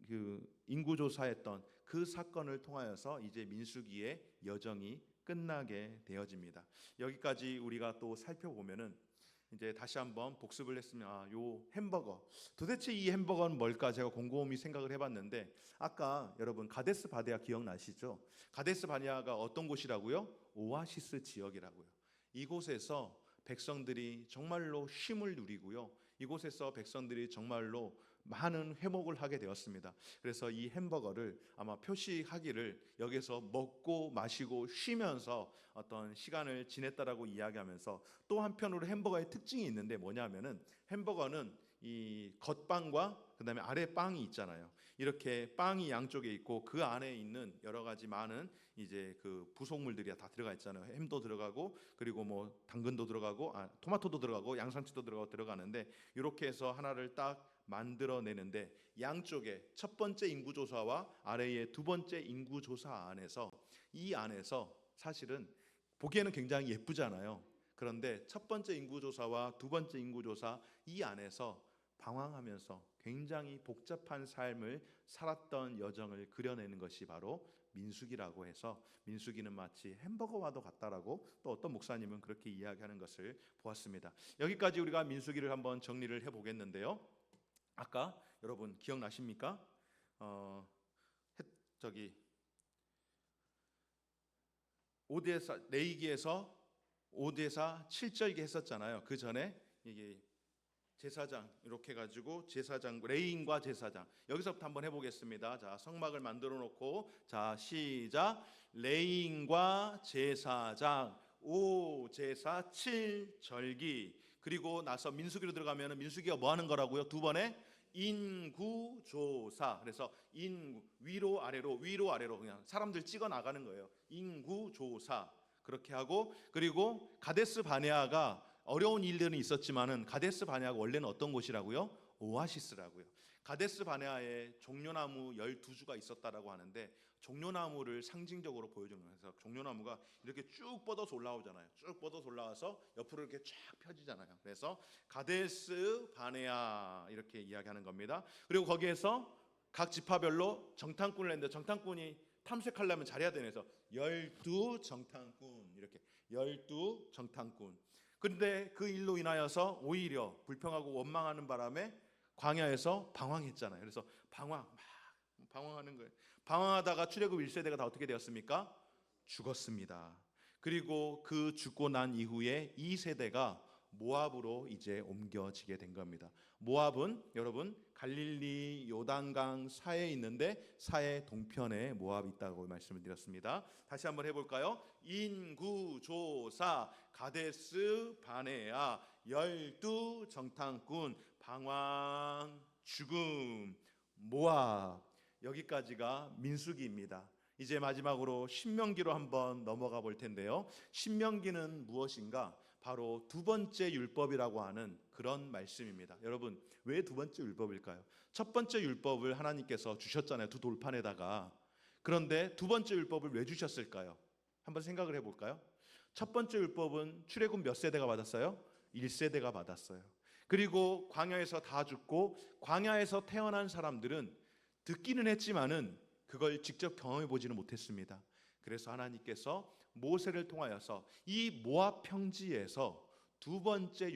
그 인구조사했던 그 사건을 통하여서 이제 민수기의 여정이 끝나게 되어집니다. 여기까지 우리가 또 살펴보면은 이제 다시 한번 복습을 했으면, 요 햄버거, 도대체 이 햄버거는 뭘까? 제가 곰곰이 생각을 해봤는데, 아까 여러분 가데스 바네아 기억나시죠? 가데스 바네아가 어떤 곳이라고요? 오아시스 지역이라고요. 이곳에서 백성들이 정말로 쉼을 누리고요, 이곳에서 백성들이 정말로 많은 회복을 하게 되었습니다. 그래서 이 햄버거를 아마 표시하기를 여기서 먹고 마시고 쉬면서 어떤 시간을 지냈다라고 이야기하면서, 또 한편으로 햄버거의 특징이 있는데 뭐냐면은, 햄버거는 이 겉빵과 그다음에 아래 빵이 있잖아요. 이렇게 빵이 양쪽에 있고 그 안에 있는 여러 가지 많은 이제 그 부속물들이 다 들어가 있잖아요. 햄도 들어가고, 그리고 뭐 당근도 들어가고, 토마토도 들어가고, 양상추도 들어가는데, 이렇게 해서 하나를 딱 만들어내는데, 양쪽에 첫 번째 인구조사와 아래의 두 번째 인구조사 안에서, 이 안에서 사실은 보기에는 굉장히 예쁘잖아요. 그런데 첫 번째 인구조사와 두 번째 인구조사 이 안에서 방황하면서 굉장히 복잡한 삶을 살았던 여정을 그려내는 것이 바로 민수기라고 해서, 민수기는 마치 햄버거와도 같다라고 또 어떤 목사님은 그렇게 이야기하는 것을 보았습니다. 여기까지 우리가 민수기를 한번 정리를 해보겠는데요. 아까 여러분 기억나십니까? 저기 오대사 레이기에서 오대사 7절기 했었잖아요. 그 전에 이게 제사장 이렇게 가지고 제사장 레인과 제사장, 여기서부터 한번 해보겠습니다. 자, 성막을 만들어 놓고, 자 시작. 레인과 제사장 오 제사 7절기, 그리고 나서 민수기로 들어가면 민수기가 뭐 하는 거라고요? 두 번에 인구조사. 그래서 위로 아래로 위로 아래로 그냥 사람들 찍어 나가는 거예요. 인구조사 그렇게 하고, 그리고 가데스 바네아가 어려운 일들은 있었지만은 가데스 바네아가 원래는 어떤 곳이라고요? 오아시스라고요. 가데스 바네아에 종려나무 12주가 있었다라고 하는데, 종려나무를 상징적으로 보여주는 거예요. 그래서 종려나무가 이렇게 쭉 뻗어서 올라오잖아요. 쭉 뻗어서 올라와서 옆으로 이렇게 쫙 펴지잖아요. 그래서 가데스 바네아 이렇게 이야기하는 겁니다. 그리고 거기에서 각 지파별로 정탐꾼을 했는데 정탐꾼이 탐색하려면 잘해야 되는 해서 12정탐꾼 이렇게 12정탐꾼. 그런데 그 일로 인하여서 오히려 불평하고 원망하는 바람에 광야에서 방황했잖아요. 그래서 방황하는 거예요. 방황하다가 출애굽 1세대가 다 어떻게 되었습니까? 죽었습니다. 그리고 그 죽고 난 이후에 2세대가 모압으로 이제 옮겨지게 된 겁니다. 모압은 여러분 갈릴리 요단강 사이에 있는데 사해 동편에 모압이 있다고 말씀을 드렸습니다. 다시 한번 해볼까요? 인구조사 가데스 바네아 12정탐꾼 방황 죽음 모압. 여기까지가 민수기입니다. 이제 마지막으로 신명기로 한번 넘어가 볼 텐데요. 신명기는 무엇인가? 바로 두 번째 율법이라고 하는 그런 말씀입니다. 여러분, 왜 두 번째 율법일까요? 첫 번째 율법을 하나님께서 주셨잖아요. 두 돌판에다가. 그런데 두 번째 율법을 왜 주셨을까요? 한번 생각을 해볼까요? 첫 번째 율법은 출애굽 몇 세대가 받았어요? 1세대가 받았어요. 그리고 광야에서 다 죽고 광야에서 태어난 사람들은 듣기는 했지만은 그걸 직접 경험해 보지는 못했습니다. 그래서 하나님께서 모세를 통하여서 이 모압 평지에서 두 번째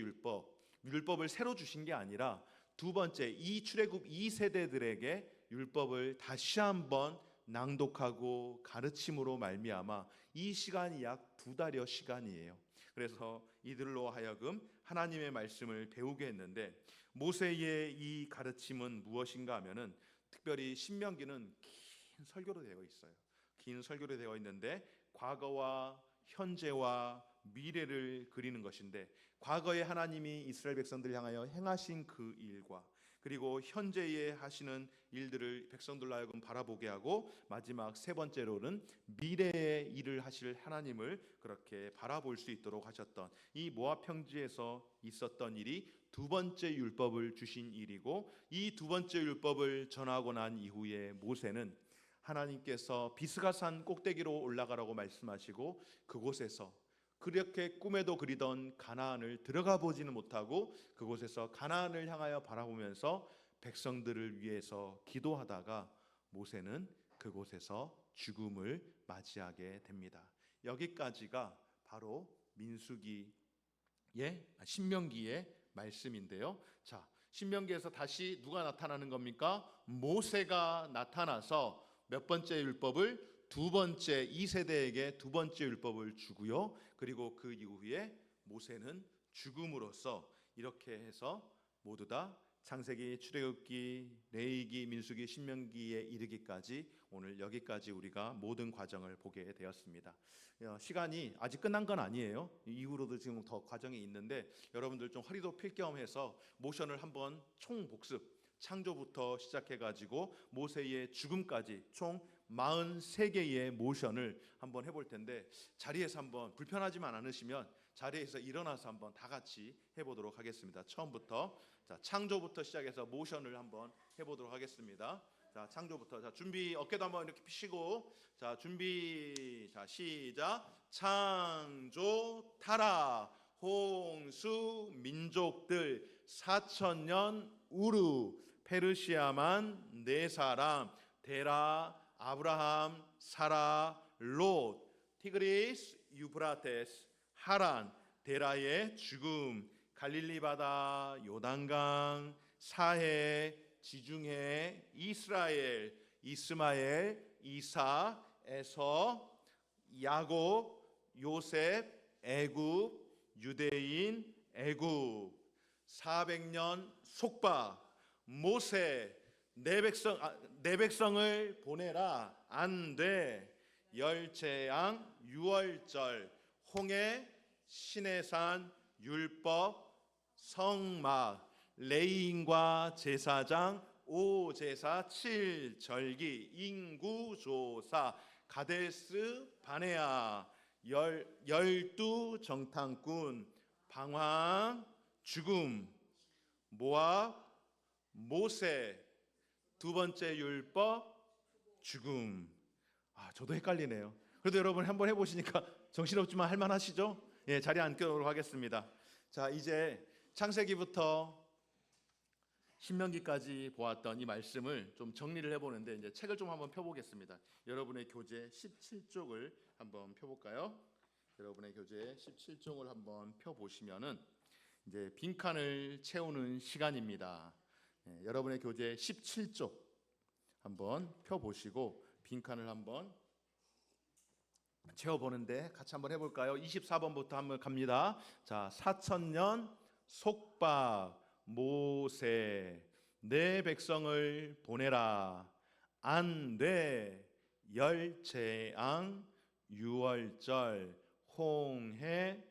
율법을 새로 주신 게 아니라 두 번째 이 출애굽 2세대들에게 율법을 다시 한번 낭독하고 가르침으로 말미암아 이 시간이 약 2달여 시간이에요. 그래서 이들로 하여금 하나님의 말씀을 배우게 했는데 모세의 이 가르침은 무엇인가 하면은 특별히 신명기는 긴 설교로 되어 있어요. 긴 설교로 되어 있는데 과거와 현재와 미래를 그리는 것인데 과거에 하나님이 이스라엘 백성들을 향하여 행하신 그 일과 그리고 현재에 하시는 일들을 백성들로 하여금 바라보게 하고 마지막 세 번째로는 미래의 일을 하실 하나님을 그렇게 바라볼 수 있도록 하셨던 이 모압 평지에서 있었던 일이 두 번째 율법을 주신 일이고 이 두 번째 율법을 전하고 난 이후에 모세는 하나님께서 비스가산 꼭대기로 올라가라고 말씀하시고 그곳에서 그렇게 꿈에도 그리던 가나안을 들어가 보지는 못하고 그곳에서 가나안을 향하여 바라보면서 백성들을 위해서 기도하다가 모세는 그곳에서 죽음을 맞이하게 됩니다. 여기까지가 바로 신명기의 말씀인데요. 자, 신명기에서 다시 누가 나타나는 겁니까? 모세가 나타나서 몇 번째 율법을 두 번째 2세대에게 두 번째 율법을 주고요. 그리고 그 이후에 모세는 죽음으로써 이렇게 해서 모두 다 창세기, 출애굽기, 레위기, 민수기, 신명기에 이르기까지 오늘 여기까지 우리가 모든 과정을 보게 되었습니다. 시간이 아직 끝난 건 아니에요. 이후로도 지금 더 과정이 있는데 여러분들 좀 허리도 필 겸 해서 모션을 한번 총 복습 창조부터 시작해가지고 모세의 죽음까지 총 43개의 모션을 한번 해볼 텐데 자리에서 한번 불편하지만 않으시면 자리에서 일어나서 한번 다 같이 해보도록 하겠습니다. 처음부터 자 창조부터 시작해서 모션을 한번 해보도록 하겠습니다. 자 창조부터 자 준비 어깨도 한번 이렇게 펴시고 자 준비 자 시작 창조 타라 홍수 민족들 4,000년 우르 페르시아만 4사람 데라 아브라함 사라 롯 티그리스 유브라테스 하란 데라의 죽음 갈릴리 바다 요단강 사해 지중해 이스라엘 이스마엘 이사 에서 야곱 요셉 애굽 유대인 애굽 400년 속박 모세 내 백성을 보내라 안돼 열재앙 유월절 홍해 시내산 율법 성막 레위인과 제사장 오제사 7절기 인구조사 가데스 바네아 12정탐꾼 방황 죽음 모압 모세 두 번째 율법 죽음. 저도 헷갈리네요. 그래도 여러분 한번 해보시니까 정신없지만 할만하시죠? 예, 자리에 앉도록 하겠습니다. 자, 이제 창세기부터 신명기까지 보았던 이 말씀을 좀 정리를 해보는데 이제 책을 좀 한번 펴보겠습니다. 여러분의 교재 17쪽을 한번 펴볼까요? 여러분의 교재 17쪽을 한번 펴보시면은 이제 빈칸을 채우는 시간입니다. 여러분의 교재 17쪽 한번 펴보시고 빈칸을 한번 채워보는데 같이 한번 해볼까요? 24번부터 한번 갑니다. 자, 4천년 속박 모세 내 백성을 보내라. 안돼 열재앙 유월절 홍해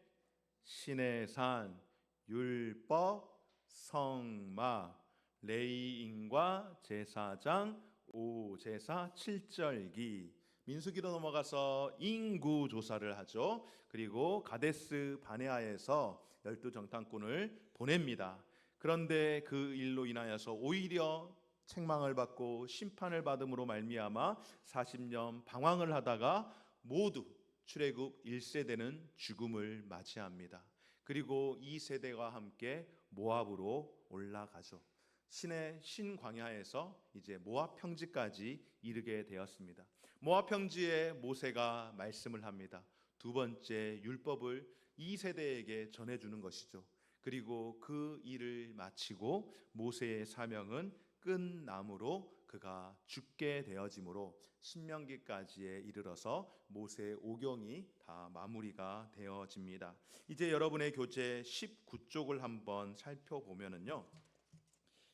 시내산 율법 성막 레위인과 제사장 오제사 칠절기 민수기로 넘어가서 인구 조사를 하죠. 그리고 가데스 바네아에서 12정탐꾼을 보냅니다. 그런데 그 일로 인하여서 오히려 책망을 받고 심판을 받음으로 말미암아 40년 방황을 하다가 모두 출애굽 1세대는 죽음을 맞이합니다. 그리고 2세대와 함께 모압으로 올라가죠. 신의 신광야에서 이제 모압 평지까지 이르게 되었습니다. 모압 평지에 모세가 말씀을 합니다. 두 번째 율법을 2세대에게 전해주는 것이죠. 그리고 그 일을 마치고 모세의 사명은 끝남으로 그가 죽게 되어지므로 신명기까지에 이르러서 모세 오경이 다 마무리가 되어집니다. 이제 여러분의 교재 19쪽을 한번 살펴보면은요.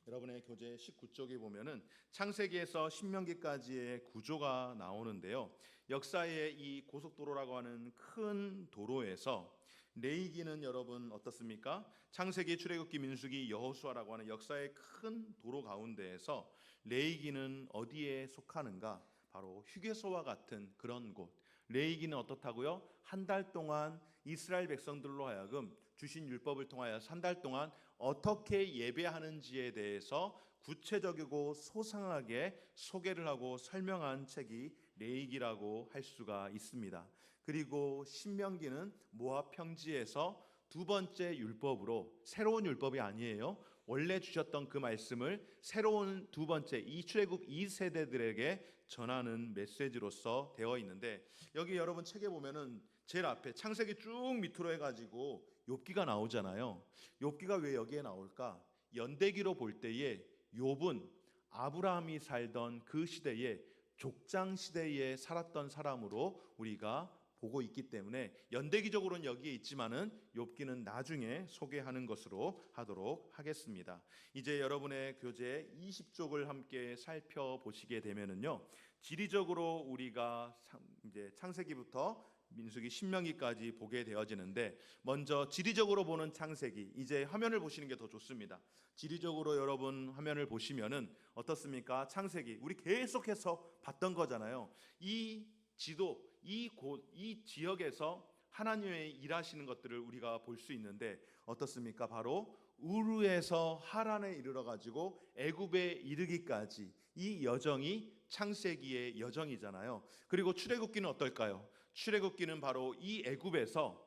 여러분의 교재 19쪽에 보면은 창세기에서 신명기까지의 구조가 나오는데요. 역사의 이 고속도로라고 하는 큰 도로에서 레위기는 여러분 어떻습니까? 창세기, 출애굽기, 민수기, 여호수아라고 하는 역사의 큰 도로 가운데에서 레위기는 어디에 속하는가? 바로 휴게소와 같은 그런 곳. 레위기는 어떻다고요? 한 달 동안 이스라엘 백성들로 하여금 주신 율법을 통하여서 한 달 동안 어떻게 예배하는지에 대해서 구체적이고 소상하게 소개를 하고 설명한 책이 레위기라고 할 수가 있습니다. 그리고 신명기는 모압 평지에서 두 번째 율법으로 새로운 율법이 아니에요. 원래 주셨던 그 말씀을 새로운 두 번째 이 출애굽 2세대들에게 전하는 메시지로서 되어 있는데 여기 여러분 책에 보면은 제일 앞에 창세기 쭉 밑으로 해가지고 욥기가 나오잖아요. 욥기가 왜 여기에 나올까? 연대기로 볼 때에 욥은 아브라함이 살던 그 시대에 족장 시대에 살았던 사람으로 우리가 보고 있기 때문에 연대기적으로는 여기에 있지만은 욥기는 나중에 소개하는 것으로 하도록 하겠습니다. 이제 여러분의 교재 20쪽을 함께 살펴보시게 되면은요. 지리적으로 우리가 이제 창세기부터 민수기 신명기까지 보게 되어지는데 먼저 지리적으로 보는 창세기 이제 화면을 보시는 게 더 좋습니다. 지리적으로 여러분 화면을 보시면은 어떻습니까? 창세기 우리 계속해서 봤던 거잖아요. 이 지도 이 지역에서 하나님의 일하시는 것들을 우리가 볼 수 있는데 어떻습니까? 바로 우르에서 하란에 이르러 가지고 애굽에 이르기까지 이 여정이 창세기의 여정이잖아요. 그리고 출애굽기는 어떨까요? 출애굽기는 바로 이 애굽에서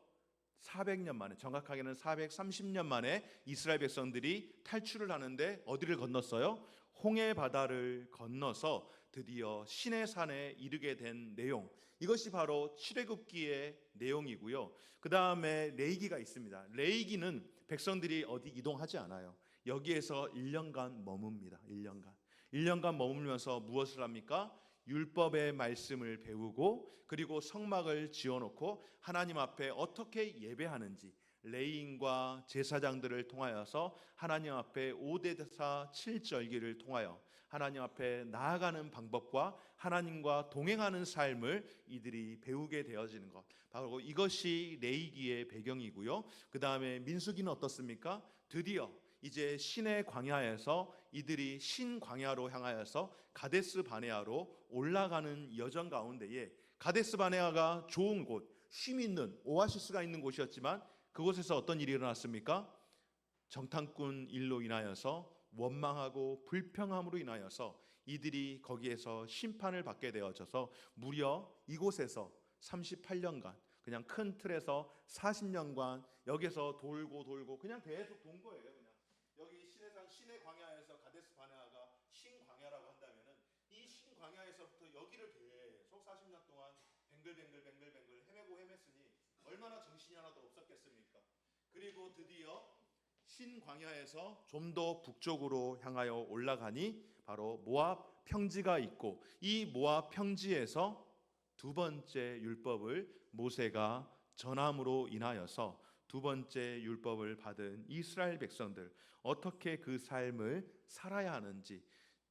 400년 만에 정확하게는 430년 만에 이스라엘 백성들이 탈출을 하는데 어디를 건넜어요? 홍해 바다를 건너서 드디어 시내산에 이르게 된 내용 이것이 바로 출애굽기의 내용이고요. 그 다음에 레위기가 있습니다. 레위기는 백성들이 어디 이동하지 않아요. 여기에서 1년간 머뭅니다. 1년간 머물면서 무엇을 합니까? 율법의 말씀을 배우고 그리고 성막을 지어놓고 하나님 앞에 어떻게 예배하는지 레위인과 제사장들을 통하여서 하나님 앞에 5대사 7절기를 통하여 하나님 앞에 나아가는 방법과 하나님과 동행하는 삶을 이들이 배우게 되어지는 것 바로 이것이 레위기의 배경이고요. 그 다음에 민수기는 어떻습니까? 드디어 이제 신의 광야에서 이들이 신광야로 향하여서 가데스 바네아로 올라가는 여정 가운데에 가데스 바네아가 좋은 곳, 쉼 있는 오아시스가 있는 곳이었지만 그곳에서 어떤 일이 일어났습니까? 정탐꾼 일로 인하여서 원망하고 불평함으로 인하여서 이들이 거기에서 심판을 받게 되어져서 무려 이곳에서 38년간 그냥 큰 틀에서 40년간 여기서 돌고 그냥 계속 돈 거예요. 그냥 여기 시내산 시내 광야에서 가데스 바네아가 신광야라고 한다면은 이 신광야에서부터 여기를 계속 40년 동안 뱅글뱅글 헤매고 헤맸으니 얼마나 정신이 하나도 없었겠습니까? 그리고 드디어 신광야에서 좀 더 북쪽으로 향하여 올라가니 바로 모압 평지가 있고 이 모압 평지에서 두 번째 율법을 모세가 전함으로 인하여서 두 번째 율법을 받은 이스라엘 백성들 어떻게 그 삶을 살아야 하는지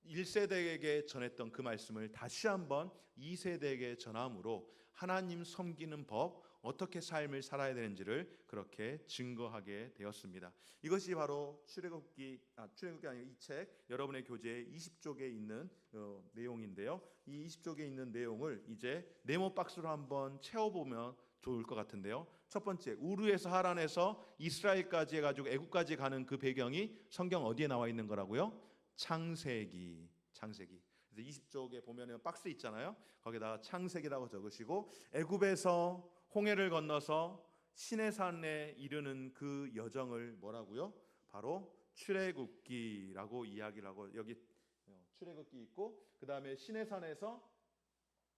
1세대에게 전했던 그 말씀을 다시 한번 2세대에게 전함으로 하나님 섬기는 법 어떻게 삶을 살아야 되는지를 그렇게 증거하게 되었습니다. 이것이 바로 출애굽기 아니고 이 책 여러분의 교재에 20쪽에 있는 내용인데요. 이 20쪽에 있는 내용을 이제 네모 박스로 한번 채워보면 좋을 것 같은데요. 첫 번째, 우르에서 하란에서 이스라엘까지 해가지고 애굽까지 가는 그 배경이 성경 어디에 나와 있는 거라고요? 창세기. 그래서 20쪽에 보면은 박스 있잖아요. 거기다가 창세기라고 적으시고 애굽에서 홍해를 건너서 시내산에 이르는 그 여정을 뭐라고요? 바로 출애굽기라고 이야기를 하고 여기 출애굽기 있고 그 다음에 시내산에서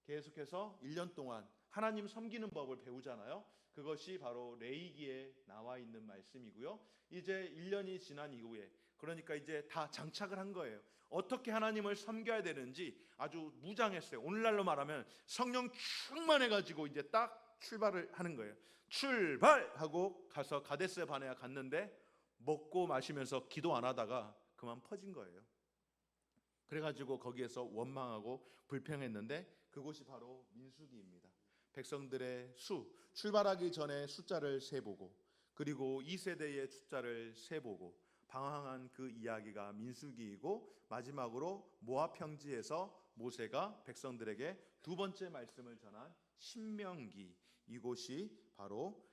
계속해서 1년 동안 하나님 섬기는 법을 배우잖아요. 그것이 바로 레위기에 나와 있는 말씀이고요. 이제 1년이 지난 이후에 그러니까 이제 다 장착을 한 거예요. 어떻게 하나님을 섬겨야 되는지 아주 무장했어요. 오늘날로 말하면 성령 충만해가지고 이제 딱 출발을 하는 거예요. 출발하고 가서 가데스 바네아 갔는데 먹고 마시면서 기도 안 하다가 그만 퍼진 거예요. 그래가지고 거기에서 원망하고 불평했는데 그곳이 바로 민수기입니다. 백성들의 출발하기 전에 숫자를 세보고 그리고 2세대의 숫자를 세보고 방황한 그 이야기가 민수기이고 마지막으로 모압 평지에서 모세가 백성들에게 두 번째 말씀을 전한 신명기 이곳이 바로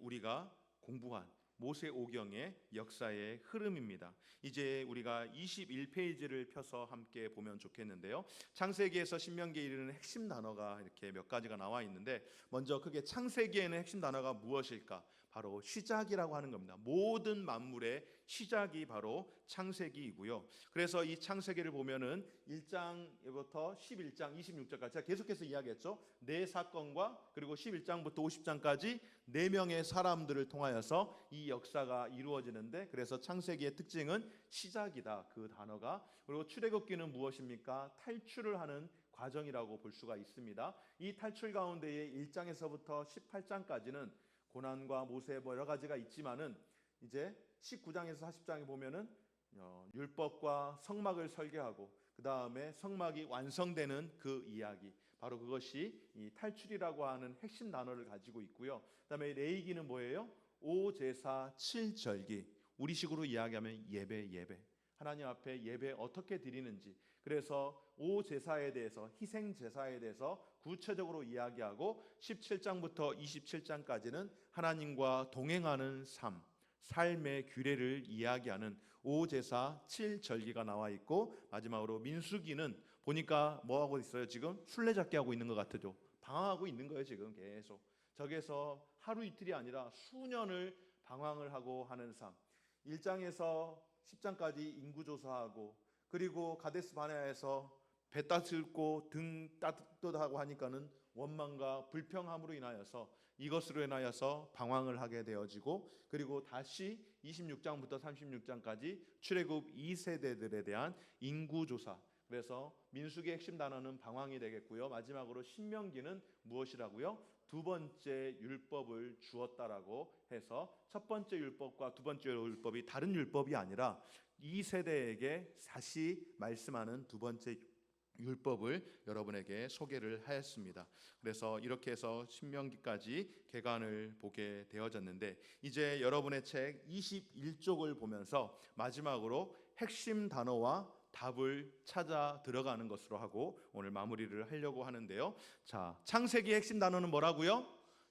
우리가 공부한 모세오경의 역사의 흐름입니다. 이제 우리가 21페이지를 펴서 함께 보면 좋겠는데요. 창세기에서 신명기에 이르는 핵심 단어가 이렇게 몇 가지가 나와 있는데 먼저 크게 창세기에는 핵심 단어가 무엇일까? 바로 시작이라고 하는 겁니다. 모든 만물의 시작이 바로 창세기이고요. 그래서 이 창세기를 보면은 1장부터 11장, 26장까지 제가 계속해서 이야기했죠. 네 사건과 그리고 11장부터 50장까지 네 명의 사람들을 통하여서 이 역사가 이루어지는데 그래서 창세기의 특징은 시작이다. 그 단어가. 그리고 출애굽기는 무엇입니까? 탈출을 하는 과정이라고 볼 수가 있습니다. 이 탈출 가운데에 1장에서부터 18장까지는 고난과 모세 여러 가지가 있지만은 이제 19장에서 40장에 보면은 율법과 성막을 설계하고 그 다음에 성막이 완성되는 그 이야기 바로 그것이 이 탈출이라고 하는 핵심 단어를 가지고 있고요. 그다음에 레위기는 뭐예요? 5제사 7절기 우리식으로 이야기하면 예배 하나님 앞에 예배 어떻게 드리는지 그래서 5제사에 대해서 희생제사에 대해서 구체적으로 이야기하고 17장부터 27장까지는 하나님과 동행하는 삶의 규례를 이야기하는 5제사 7절기가 나와 있고 마지막으로 민수기는 보니까 뭐하고 있어요? 지금 술래잡기 하고 있는 것 같죠? 방황하고 있는 거예요 지금 계속. 저기서 하루 이틀이 아니라 수년을 방황을 하고 하는 삶. 1장에서 10장까지 인구조사하고 그리고 가데스 바네아에서 배 따뜻고 등 따뜻하고 하니까는 원망과 불평함으로 인하여서 이것으로 인하여서 방황을 하게 되어지고 그리고 다시 26장부터 36장까지 출애굽 2세대들에 대한 인구조사 그래서 민수기의 핵심 단어는 방황이 되겠고요. 마지막으로 신명기는 무엇이라고요? 두 번째 율법을 주었다라고 해서 첫 번째 율법과 두 번째 율법이 다른 율법이 아니라 이 세대에게 다시 말씀하는 두 번째 율법을 여러분에게 소개를 하였습니다. 그래서 이렇게 해서 신명기까지 개관을 보게 되어졌는데 이제 여러분의 책 21쪽을 보면서 마지막으로 핵심 단어와 답을 찾아 들어가는 것으로 하고 오늘 마무리를 하려고 하는데요. 자, 창세기의 핵심 단어는 뭐라고요?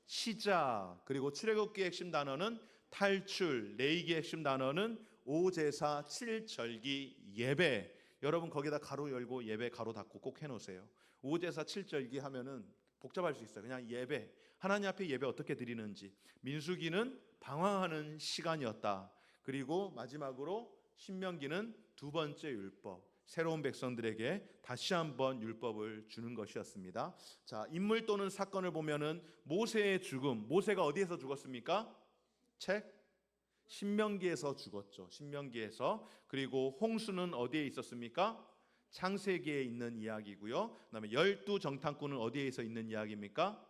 시작. 그리고 출애굽기의 핵심 단어는 탈출. 레위기의 핵심 단어는 5제사 7절기 예배. 여러분 거기다 가로 열고 예배 가로 닫고 꼭 해놓으세요. 5제사 7절기 하면은 복잡할 수 있어요. 그냥 예배. 하나님 앞에 예배 어떻게 드리는지. 민수기는 방황하는 시간이었다. 그리고 마지막으로 신명기는 두 번째 율법, 새로운 백성들에게 다시 한번 율법을 주는 것이었습니다. 자, 인물 또는 사건을 보면은 모세의 죽음, 모세가 어디에서 죽었습니까? 책 신명기에서 죽었죠. 신명기에서. 그리고 홍수는 어디에 있었습니까? 창세기에 있는 이야기고요. 그다음에 12정탐꾼은 어디에서 있는 이야기입니까?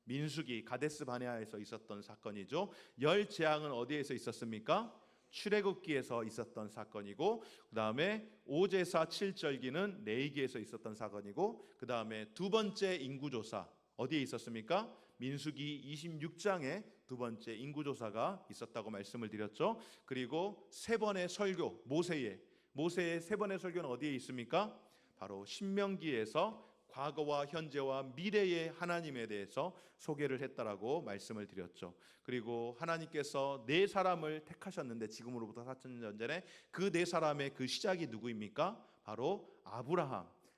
민수기 가데스 바네아에서 있었던 사건이죠. 열 재앙은 어디에서 있었습니까? 출애굽기에서 있었던 사건이고, 그다음에 오제사 7절기는 레위기에서 있었던 사건이고, 그다음에 두 번째 인구조사 어디에 있었습니까? 민수기 26장에 두 번째 인구조사가 있었다고 말씀을 드렸죠. 그리고 세 번의 설교, 모세의 세 번의 설교는 어디에 있습니까? 바로 신명기에서 과거와 현재와 미래의 하나님에 대해서 소개를 했다라고 말씀을 드렸죠. 그리고 하나님께서 네 사람을 택하셨는데, 지금으로부터 4,000년 전에 그 네 사람의 그 시작이 누구입니까? 바로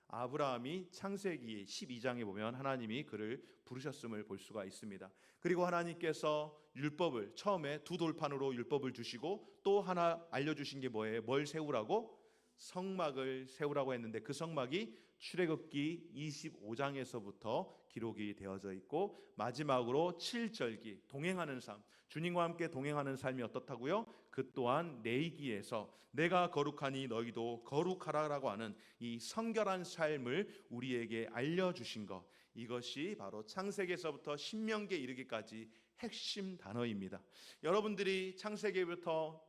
아브라함이 창세기 12장에 보면 하나님이 그를 부르셨음을 볼 수가 있습니다. 그리고 하나님께서 율법을 처음에 두 돌판으로 율법을 주시고 또 하나 알려주신 게 뭐예요? 뭘 세우라고? 성막을 세우라고 했는데, 그 성막이 출애굽기 25장에서부터 기록이 되어져 있고, 마지막으로 7절기 동행하는 삶, 주님과 함께 동행하는 삶이 어떻다고요? 그 또한 레위기에서 내가 거룩하니 너희도 거룩하라라고 하는 이 성결한 삶을 우리에게 알려주신 것, 이것이 바로 창세기에서부터 신명기에 이르기까지 핵심 단어입니다. 여러분들이 창세기부터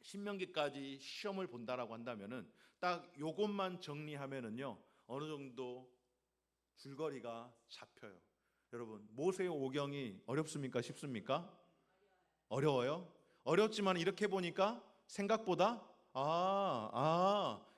신명기까지 시험을 본다라고 한다면은 딱 요것만 정리하면은요 어느 정도 줄거리가 잡혀요. 여러분, 모세의 오경이 어렵습니까? 쉽습니까? 어려워요? 어렵지만 이렇게 보니까 생각보다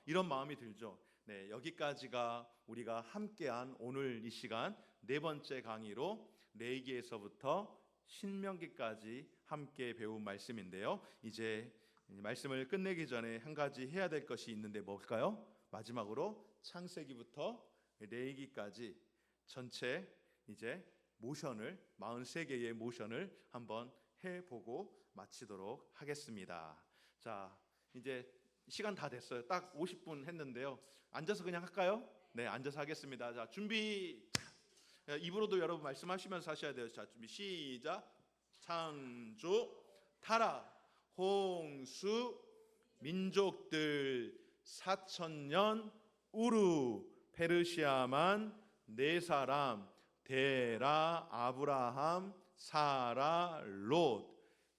이런 마음이 들죠. 네, 여기까지가 우리가 함께한 오늘 이 시간 네 번째 강의로 레위기에서부터 신명기까지 함께 배운 말씀인데요. 이제 말씀을 끝내기 전에 한 가지 해야 될 것이 있는데 뭘까요? 마지막으로 창세기부터 레위기까지 전체 이제 모션을 43개의 모션을 한번 해보고 마치도록 하겠습니다. 자, 이제 시간 다 됐어요. 딱 50분 했는데요. 앉아서 그냥 할까요? 네, 앉아서 하겠습니다. 자, 준비. 입으로도 여러분 말씀하시면서 하셔야 돼요. 자, 준비 시작. 창조, 타락, 홍수, 민족들 4,000년, 우루, 페르시아만 네 사람, 데라, 아브라함, 사라, 롯,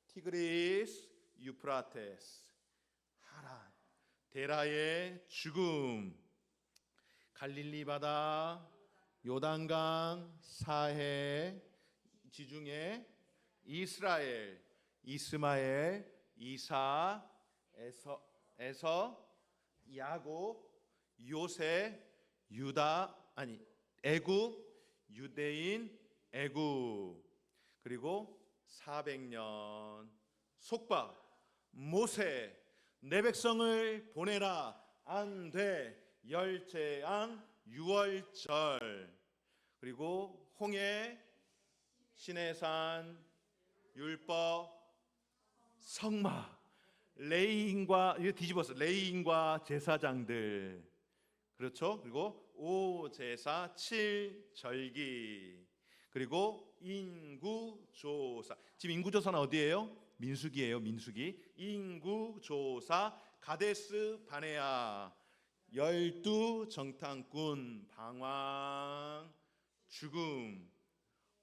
티그리스, 유프라테스, 하란, 데라의 죽음, 갈릴리 바다, 요단강, 사해, 지중해, 이스라엘, 이스마엘, 이사, 에서, 야곱, 요새, 애굽, 유대인, 애굽. 그리고 400년 속박, 모세, 내 백성을 보내라, 안 돼, 열재앙, 유월절. 그리고 홍해, 시내산, 율법, 성막, 레위인과, 이거 뒤집었어, 레위인과 제사장들. 그렇죠? 그리고 오제사 7절기, 그리고 인구조사. 지금 인구조사는 어디예요? 민수기예요. 민수기. 인구조사, 가데스 바네아, 12정탐꾼, 방황, 죽음,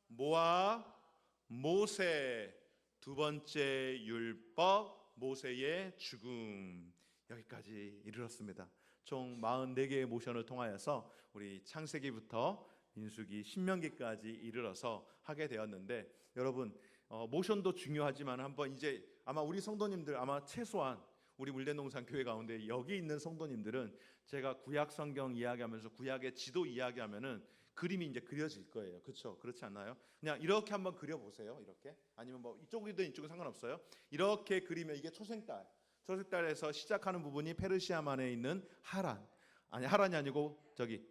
모압, 모세, 두 번째 율법, 모세의 죽음. 여기까지 이르렀습니다. 총 44개의 모션을 통하여서 우리 창세기부터 민수기, 신명기까지 이르러서 하게 되었는데, 여러분 모션도 중요하지만 한번 이제 아마 우리 성도님들, 아마 최소한 우리 물대농산 교회 가운데 여기 있는 성도님들은 제가 구약 성경 이야기하면서 구약의 지도 이야기하면은 그림이 이제 그려질 거예요. 그렇죠? 그렇지 않나요? 그냥 이렇게 한번 그려보세요. 이렇게, 아니면 뭐 이쪽이든 이쪽은 상관없어요. 이렇게 그리면 이게 초색달에서 시작하는 부분이 페르시아만에 있는 하란이 아니고 저기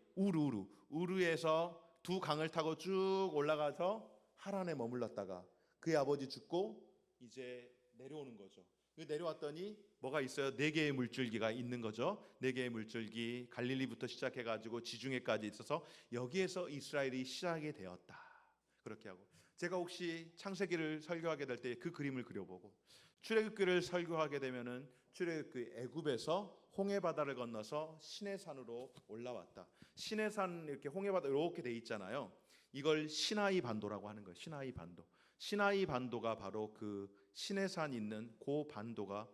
우르에서 두 강을 타고 쭉 올라가서 하란에 머물렀다가 그의 아버지 죽고 이제 내려오는 거죠. 내려왔더니 뭐가 있어요? 4개의 물줄기가 있는 거죠. 4개의 물줄기, 갈릴리부터 시작해가지고 지중해까지 있어서 여기에서 이스라엘이 시작이 되었다. 그렇게 하고, 제가 혹시 창세기를 설교하게 될 때 그 그림을 그려보고, 출애굽기를 설교하게 되면은 출애굽기 애굽에서 홍해바다를 건너서 시내산으로 올라왔다. 시내산 이렇게 홍해바다 이렇게 돼 있잖아요. 이걸 시나이 반도라고 하는 거예요. 시나이 반도. 시나이 반도가 바로 그 시내산 있는 그 반도가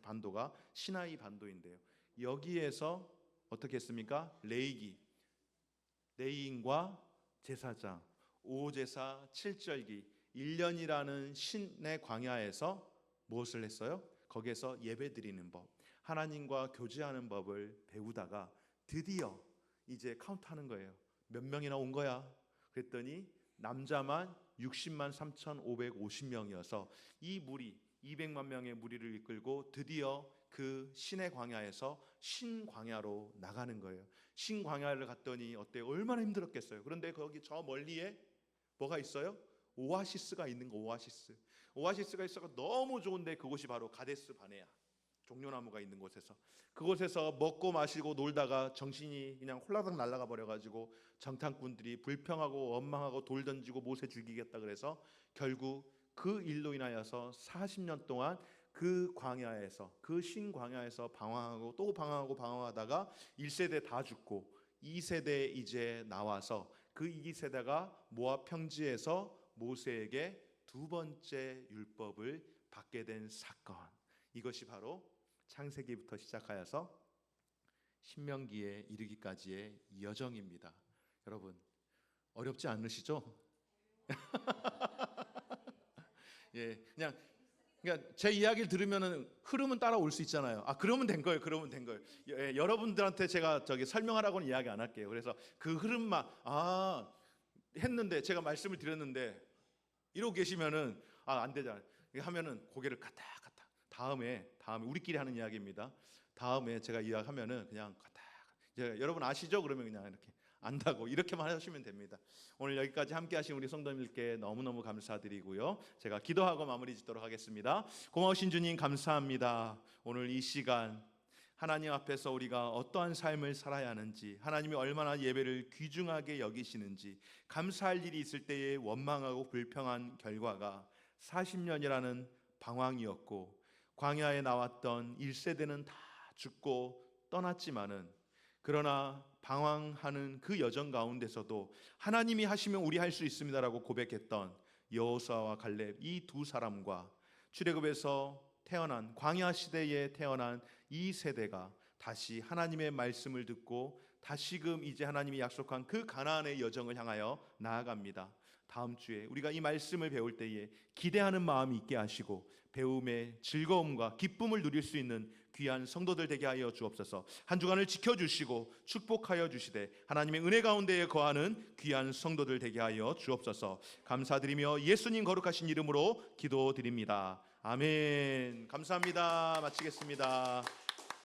반도가 시나이 반도인데요. 여기에서 어떻게 했습니까? 레위인과 제사장, 5제사 7절기 1년이라는 신의 광야에서 무엇을 했어요? 거기에서 예배드리는 법, 하나님과 교제하는 법을 배우다가 드디어 이제 카운트하는 거예요. 몇 명이나 온 거야? 그랬더니 남자만 60만 3,550명이어서 이 무리 200만 명의 무리를 이끌고 드디어 그 신의 광야에서 신광야로 나가는 거예요. 신광야를 갔더니 어때요? 얼마나 힘들었겠어요. 그런데 거기 저 멀리에 뭐가 있어요? 오아시스가 있는 거. 오아시스가 있어서 너무 좋은데 그곳이 바로 가데스 바네아, 종려나무가 있는 곳에서, 그곳에서 먹고 마시고 놀다가 정신이 그냥 홀라당 날아가 버려가지고 정탐꾼들이 불평하고 원망하고 돌 던지고 모세 죽이겠다 그래서 결국 그 일로 인하여서 40년 동안 그 광야에서, 그 신광야에서 방황하고 또 방황하다가 1세대 다 죽고 2세대 이제 나와서 그 2세대가 모압 평지에서 모세에게 2번째 율법을 받게 된 사건, 이것이 바로 창세기부터 시작하여서 신명기에 이르기까지의 여정입니다. 여러분 어렵지 않으시죠? 예, 그러니까 제 이야기를 들으면은 흐름은 따라올 수 있잖아요. 그러면 된 거예요. 예, 여러분들한테 제가 설명하라고는 이야기 안 할게요. 그래서 그 흐름만 했는데, 제가 말씀을 드렸는데 이러고 계시면은 안 되잖아요. 하면은 고개를 까딱까딱. 다음에 우리끼리 하는 이야기입니다. 다음에 제가 이야기하면은 그냥 까딱. 이제 여러분 아시죠? 그러면 그냥 이렇게 안다고 이렇게만 하시면 됩니다. 오늘 여기까지 함께 하신 우리 성도님들께 너무너무 감사드리고요. 제가 기도하고 마무리 짓도록 하겠습니다. 고마우신 주님 감사합니다. 오늘 이 시간 하나님 앞에서 우리가 어떠한 삶을 살아야 하는지, 하나님이 얼마나 예배를 귀중하게 여기시는지, 감사할 일이 있을 때에 원망하고 불평한 결과가 40년이라는 방황이었고, 광야에 나왔던 1세대는 다 죽고 떠났지만은, 그러나 방황하는 그 여정 가운데서도 하나님이 하시면 우리 할 수 있습니다라고 고백했던 여호수아와 갈렙, 이 두 사람과 출애굽에서 태어난, 광야 시대에 태어난 이 세대가 다시 하나님의 말씀을 듣고 다시금 이제 하나님이 약속한 그 가나안의 여정을 향하여 나아갑니다. 다음 주에 우리가 이 말씀을 배울 때에 기대하는 마음이 있게 하시고 배움의 즐거움과 기쁨을 누릴 수 있는 귀한 성도들 되게 하여 주옵소서. 한 주간을 지켜주시고 축복하여 주시되 하나님의 은혜 가운데에 거하는 귀한 성도들 되게 하여 주옵소서. 감사드리며 예수님 거룩하신 이름으로 기도드립니다. 아멘. 감사합니다. 마치겠습니다.